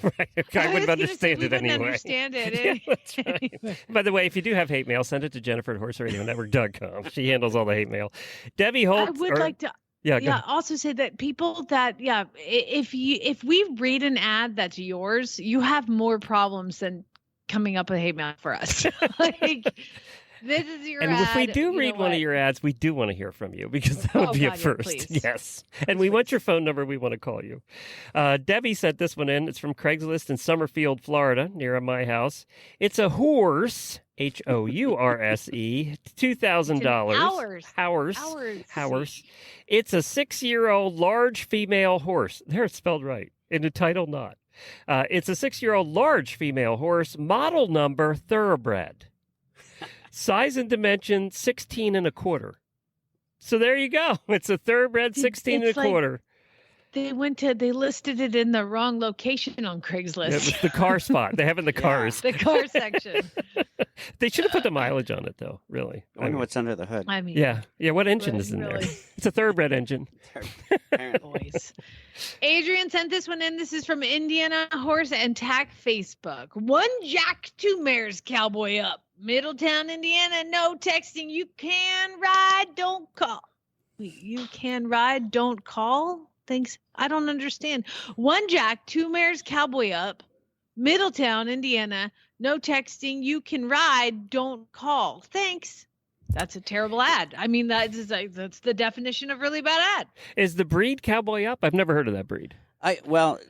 I wouldn't understand it anyway. Understand it. Yeah, that's right. By the way, if you do have hate mail, send it to Jennifer at horseradionetwork.com. She handles all the hate mail. Debbie Holt. I would like to. Yeah. Also say that people that, if we read an ad that's yours, you have more problems than coming up with hate mail for us. This is your ad. And if we do read one of your ads, we do want to hear from you, because that would be a first. Yes. And we want your phone number. We want to call you. Debbie sent this one in. It's from Craigslist in Summerfield, Florida, near my house. It's a horse, Hourse, $2,000. Hours. It's a 6-year-old large female horse. There, it's spelled right. In the title, not. It's a 6-year-old large female horse, model number thoroughbred. Size and dimension 16 1/4. So there you go. It's a thoroughbred 16 1/4. They listed it in the wrong location on Craigslist. It was the car spot. They have it in the cars. The car section. They should have put the mileage on it, though, really. I wonder what's under the hood. I mean, yeah. What engine is in there? It's a thoroughbred engine. Boys. Adrian sent this one in. This is from Indiana Horse and Tack Facebook. 1 jack, 2 mares, cowboy up. Middletown, Indiana, no texting. You can ride, don't call. You can ride, don't call? Thanks. I don't understand. 1 jack, 2 mares, cowboy up. Middletown, Indiana, no texting. You can ride, don't call. Thanks. That's a terrible ad. I mean, that's the definition of really bad ad. Is the breed Cowboy Up? I've never heard of that breed. Cowboy Up.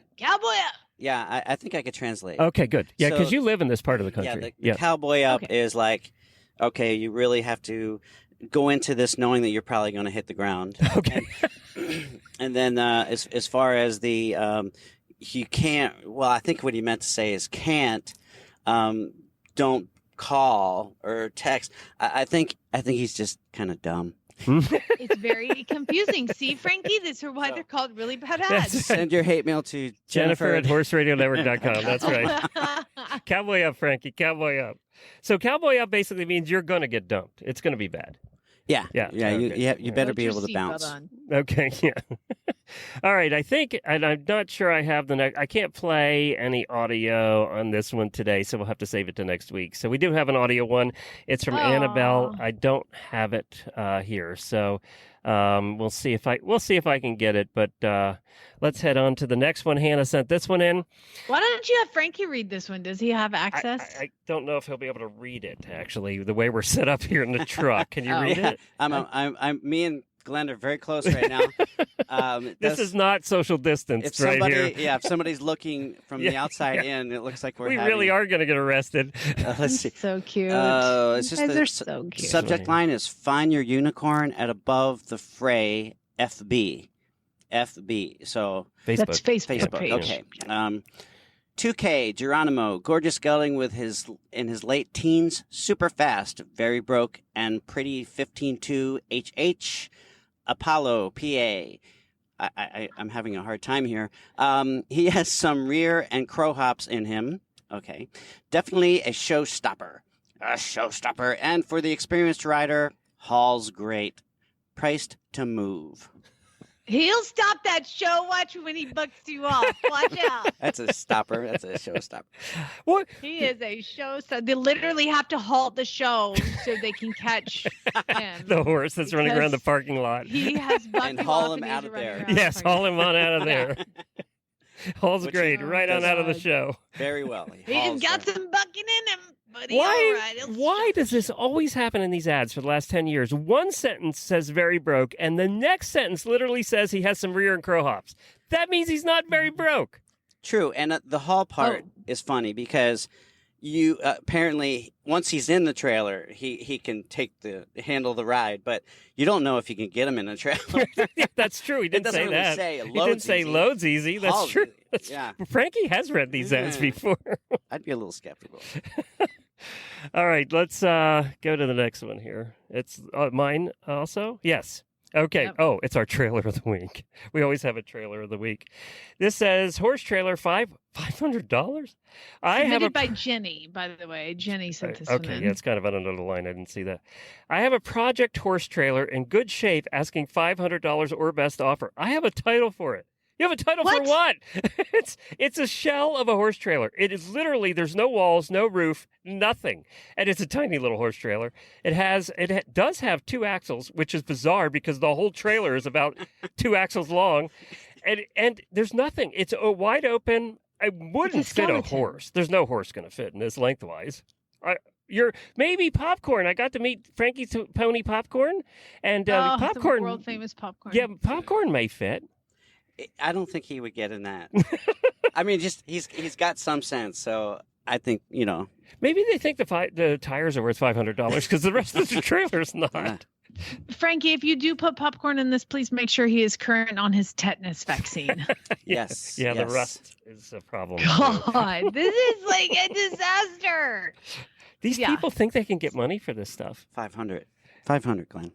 Yeah, I think I could translate. Okay, good. Yeah, because you live in this part of the country. Yeah, the Cowboy Up is like, okay, you really have to go into this knowing that you're probably going to hit the ground. Okay. And then as far as the you can't, well, I think what he meant to say is can't, don't call or text. I think he's just kind of dumb. It's very confusing. See, Frankie, this is why they're called really bad ads. Send your hate mail to Jennifer at horseradionetwork.com. That's right. Cowboy Up, Frankie. Cowboy Up. So Cowboy Up basically means you're going to get dumped. It's going to be bad. Yeah. Okay. You better Put be your able to seatbelt bounce. on. Okay, yeah. All right, I think, and I'm not sure I have the next. I can't play any audio on this one today, so we'll have to save it to next week. So we do have an audio one. It's from Annabelle. I don't have it here, so we'll see if I can get it. But let's head on to the next one. Hannah sent this one in. Why don't you have Frankie read this one? Does he have access? I don't know if he'll be able to read it. Actually, the way we're set up here in the truck, can you read it? Me and Glenn are very close right now. This is not social distance right here. Yeah, if somebody's looking from the outside in, it looks like we really are going to get arrested. Let's see. So cute. It's just They're so cute. Subject line is "Find your unicorn at above the fray." FB. So Facebook. That's Facebook. Page. Okay. 2K Geronimo, gorgeous gelding in his late teens, super fast, very broke, and pretty 15-2 HH. Apollo, PA. I'm having a hard time here. He has some rear and crow hops in him. Okay. Definitely a showstopper. And for the experienced rider, Hall's great. Priced to move. He'll stop that show. Watch when he bucks you off. Watch out. That's a stopper. That's a showstopper. What? He is a show. So they literally have to halt the show so they can catch him. The horse that's running around the parking lot. He has bucked And you haul off him and out he's of running there. around the Yes, parking haul him on out of there. Hall's Which great. he Right on does out of the show. Very well. He's got some bucking in him, but he's all right. Why does this always happen in these ads for the last 10 years? One sentence says very broke, and the next sentence literally says he has some rear and crow hops. That means he's not very broke. True, and the Hall part is funny because you apparently once he's in the trailer, he can handle the ride, but you don't know if you can get him in a trailer. Yeah, that's true. He didn't say really that. Say he didn't say loads easy. That's Hall's true. easy. Yeah. Frankie has read these ads before. I'd be a little skeptical. All right, let's go to the next one here. It's mine also? Yes. Okay. Yep. Oh, it's our trailer of the week. We always have a trailer of the week. This says horse trailer $500. Submitted by Jenny, by the way. Jenny sent this one in. Yeah, it's kind of under the line. I didn't see that. I have a project horse trailer in good shape asking $500 or best offer. I have a title for it. You have a title for what? It's a shell of a horse trailer. It is literally, there's no walls, no roof, nothing. And it's a tiny little horse trailer. It does have 2 axles, which is bizarre because the whole trailer is about 2 axles long. And there's nothing. It's a wide open. I wouldn't fit a horse. There's no horse going to fit in this lengthwise. Maybe popcorn. I got to meet Frankie's pony popcorn. And popcorn. The world famous popcorn. Yeah, popcorn may fit. I don't think he would get in that. I mean, just he's got some sense, so I think Maybe they think the tires are worth $500 because the rest of the trailer's not. Yeah. Frankie, if you do put popcorn in this, please make sure he is current on his tetanus vaccine. Yes. Yeah, the rust is a problem. God, this is like a disaster. These people think they can get money for this stuff. 500, Glenn.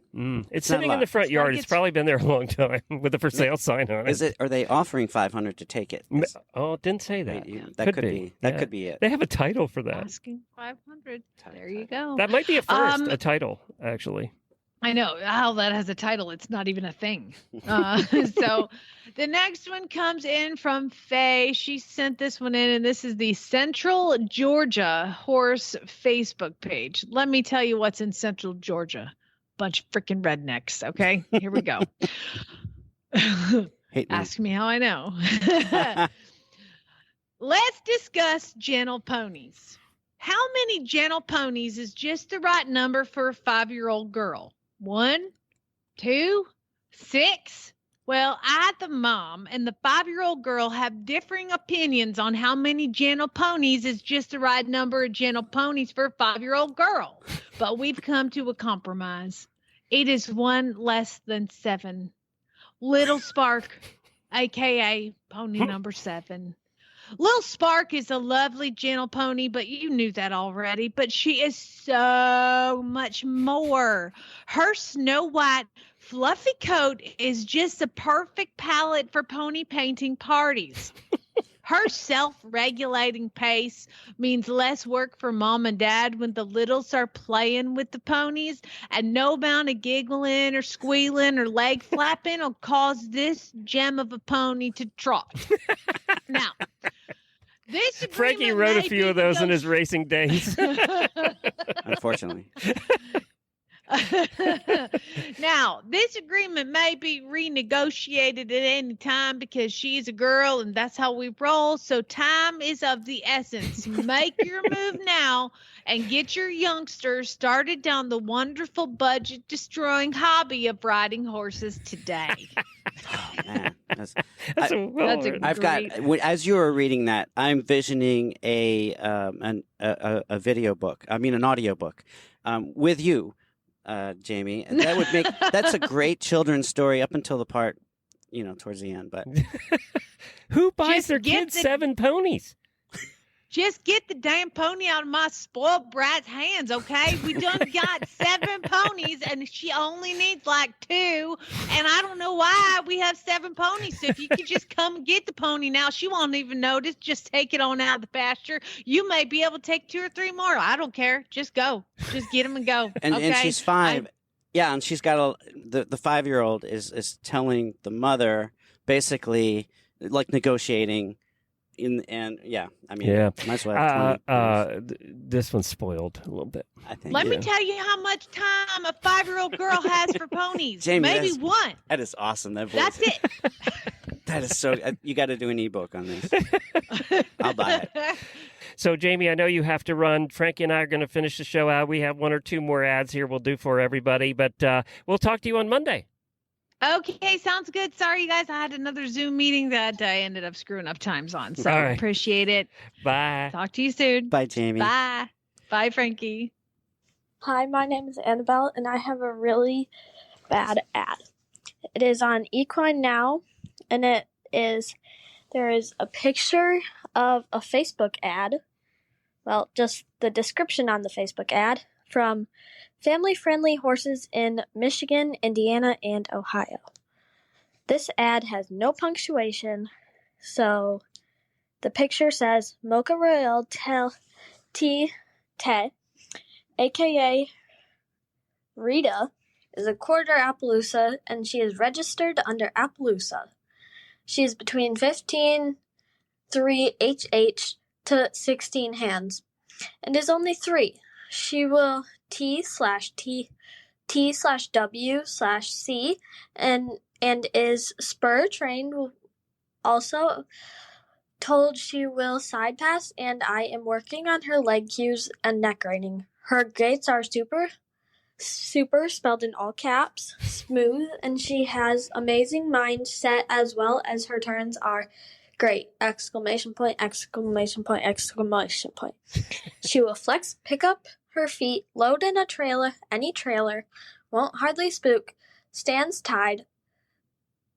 It's sitting in the front yard. It's probably been there a long time with a for sale sign on it. Are they offering 500 to take it? Oh, didn't say that. That could be. That could be it. They have a title for that. Asking 500. There you go. That might be a first, a title, actually. I know how that has a title. It's not even a thing. So the next one comes in from Faye. She sent this one in, and this is the Central Georgia Horse Facebook page. Let me tell you what's in Central Georgia. Bunch of freaking rednecks. Okay, here we go. Ask me how I know. Let's discuss gentle ponies. How many gentle ponies is just the right number for a 5-year-old girl? 1, 2, 6? Well, I, the mom, and the 5-year-old girl have differing opinions on how many gentle ponies is just the right number of gentle ponies for a 5-year-old girl. But we've come to a compromise. It is 1 less than 7. Little Spark, a.k.a. pony number 7. Little Spark is a lovely, gentle pony, but you knew that already. But she is so much more. Her snow white, fluffy coat is just the perfect palette for pony painting parties. Her self-regulating pace means less work for mom and dad when the littles are playing with the ponies, and no amount of giggling or squealing or leg flapping will cause this gem of a pony to trot. Now, this Frankie agreement wrote a may few be of those in his racing days. Unfortunately. Now, this agreement may be renegotiated at any time because she's a girl and that's how we roll. So time is of the essence. Make your move now and get your youngsters started down the wonderful budget destroying hobby of riding horses today. Oh, man. That's a I've got, as you were reading that, I'm visioning a video book. I mean, an audio book with you. Jamie, and that would make that's a great children's story up until the part, towards the end. But who buys their kids 7 ponies? Just get the damn pony out of my spoiled brat's hands, okay? We done got 7 ponies, and she only needs like 2, and I don't know why we have 7 ponies. So if you could just come and get the pony now, she won't even notice. Just take it on out of the pasture. You may be able to take 2 or 3 more. I don't care. Just go. Just get them and go. And okay? she's 5. Yeah, and she's got the 5-year-old is telling the mother basically like negotiating. Might as well have 20. This one's spoiled a little bit. I think. Let me tell you how much time a 5-year-old girl has for ponies. Jamie, maybe 1. That is awesome. That's it. That is so. You got to do an ebook on this. I'll buy it. So, Jamie, I know you have to run. Frankie and I are going to finish the show out. We have 1 or 2 more ads here we'll do for everybody, but we'll talk to you on Monday. Okay, sounds good. Sorry, you guys. I had another Zoom meeting that I ended up screwing up times on. So right. Appreciate it. Bye. Talk to you soon. Bye, Jamie. Bye. Bye, Frankie. Hi, my name is Annabelle, and I have a really bad ad. It is on Equine Now, and there is a picture of a Facebook ad. Well, just the description on the Facebook ad from family-friendly horses in Michigan, Indiana, and Ohio. This ad has no punctuation, so the picture says Mocha Royale Te, a.k.a. Rita, is a quarter Appaloosa, and she is registered under Appaloosa. She is between 15.3 HH to 16 hands, and is only 3. She will T/W/C and is spur trained. Also told she will side pass, and I am working on her leg cues and neck reining. Her gaits are super spelled in all caps, smooth, and she has amazing mindset as well as her turns are great! ! She will flex, pick up her feet, load in a trailer, any trailer, won't hardly spook, stands tied,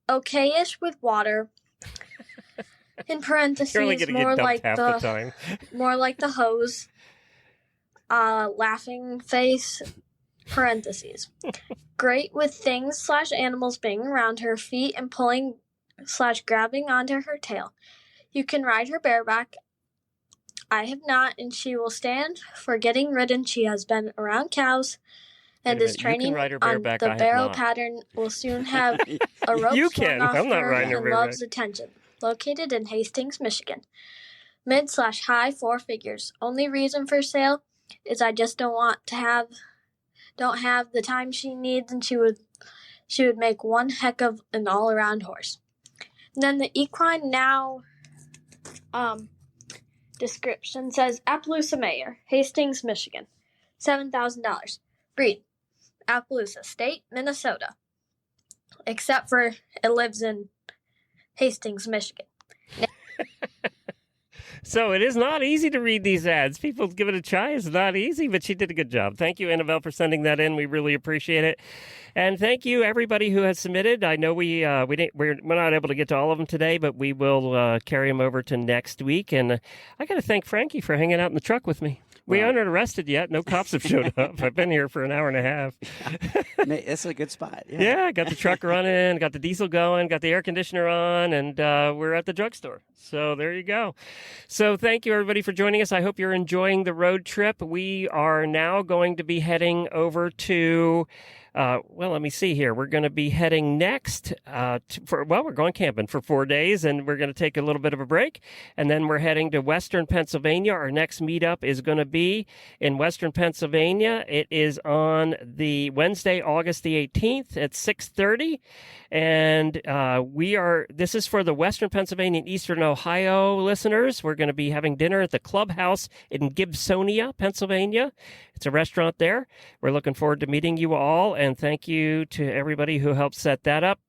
okay-ish with water, in parentheses, more like the hose, laughing face, parentheses. Great with things/animals being around her feet and pulling/grabbing onto her tail. You can ride her bareback. I have not, and she will stand for getting ridden. She has been around cows and is training on the barrel pattern. Will soon have a rope slung off her and loves attention. Located in Hastings, Michigan. Mid/high 4 figures. Only reason for sale is I just don't have the time she needs, and she would make one heck of an all-around horse. And then the Equine Now description says Appaloosa Mayor, Hastings, Michigan, $7,000. Breed, Appaloosa State, Minnesota. Except for it lives in Hastings, Michigan. So it is not easy to read these ads. People give it a try. It's not easy, but she did a good job. Thank you, Annabelle, for sending that in. We really appreciate it. And thank you, everybody who has submitted. I know we're not able to get to all of them today, but we will carry them over to next week. And I got to thank Frankie for hanging out in the truck with me. We aren't arrested yet. No cops have showed up. I've been here for an hour and a half. It's a good spot. Yeah, got the truck running, got the diesel going, got the air conditioner on, and we're at the drugstore. So there you go. So thank you, everybody, for joining us. I hope you're enjoying the road trip. We are now going to be heading over to... well, let me see here. We're going to be heading next we're going camping for 4 days, and we're going to take a little bit of a break, and then we're heading to Western Pennsylvania. Our next meetup is going to be in Western Pennsylvania. It is on the Wednesday, August the 18th at 6:30, and this is for the Western Pennsylvania and Eastern Ohio listeners. We're going to be having dinner at the Clubhouse in Gibsonia, Pennsylvania. It's a restaurant there. We're looking forward to meeting you all, and thank you to everybody who helped set that up.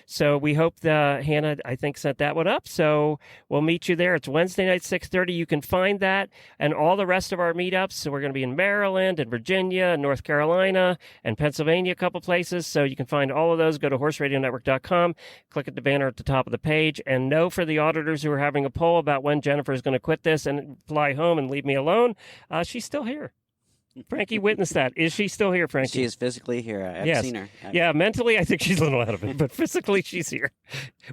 So we hope Hannah, I think, set that one up. So we'll meet you there. It's Wednesday night, 6:30. You can find that and all the rest of our meetups. So we're going to be in Maryland and Virginia and North Carolina and Pennsylvania, a couple places. So you can find all of those. Go to horseradionetwork.com, click at the banner at the top of the page, and know for the auditors who are having a poll about when Jennifer is going to quit this and fly home and leave me alone, she's still here. Frankie witnessed that. Is she still here, Frankie? She is physically here. I've seen her. Yeah, mentally, I think she's a little out of it, but physically, she's here.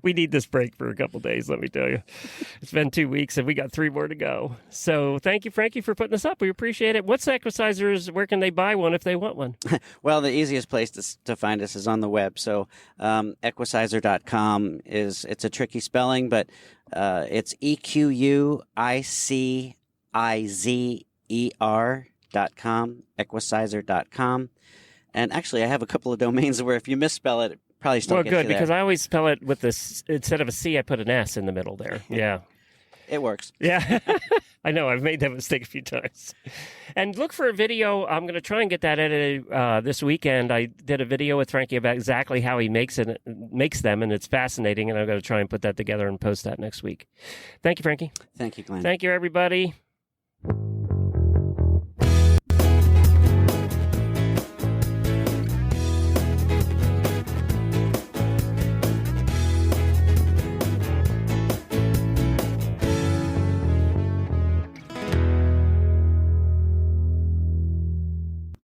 We need this break for a couple days, let me tell you. It's been 2 weeks, and we got 3 more to go. So thank you, Frankie, for putting this up. We appreciate it. What's Equicizers? Where can they buy one if they want one? Well, the easiest place to find us is on the web. So Equicizer.com it's a tricky spelling, but it's EQUICIZER.com, Equicizer.com. And actually, I have a couple of domains where if you misspell it, it probably still gets you there. Well, good, because I always spell it with this, instead of a C, I put an S in the middle there. Yeah. It works. Yeah. I know. I've made that mistake a few times. And look for a video. I'm going to try and get that edited this weekend. I did a video with Frankie about exactly how he makes them, and it's fascinating, and I'm going to try and put that together and post that next week. Thank you, Frankie. Thank you, Glenn. Thank you, everybody.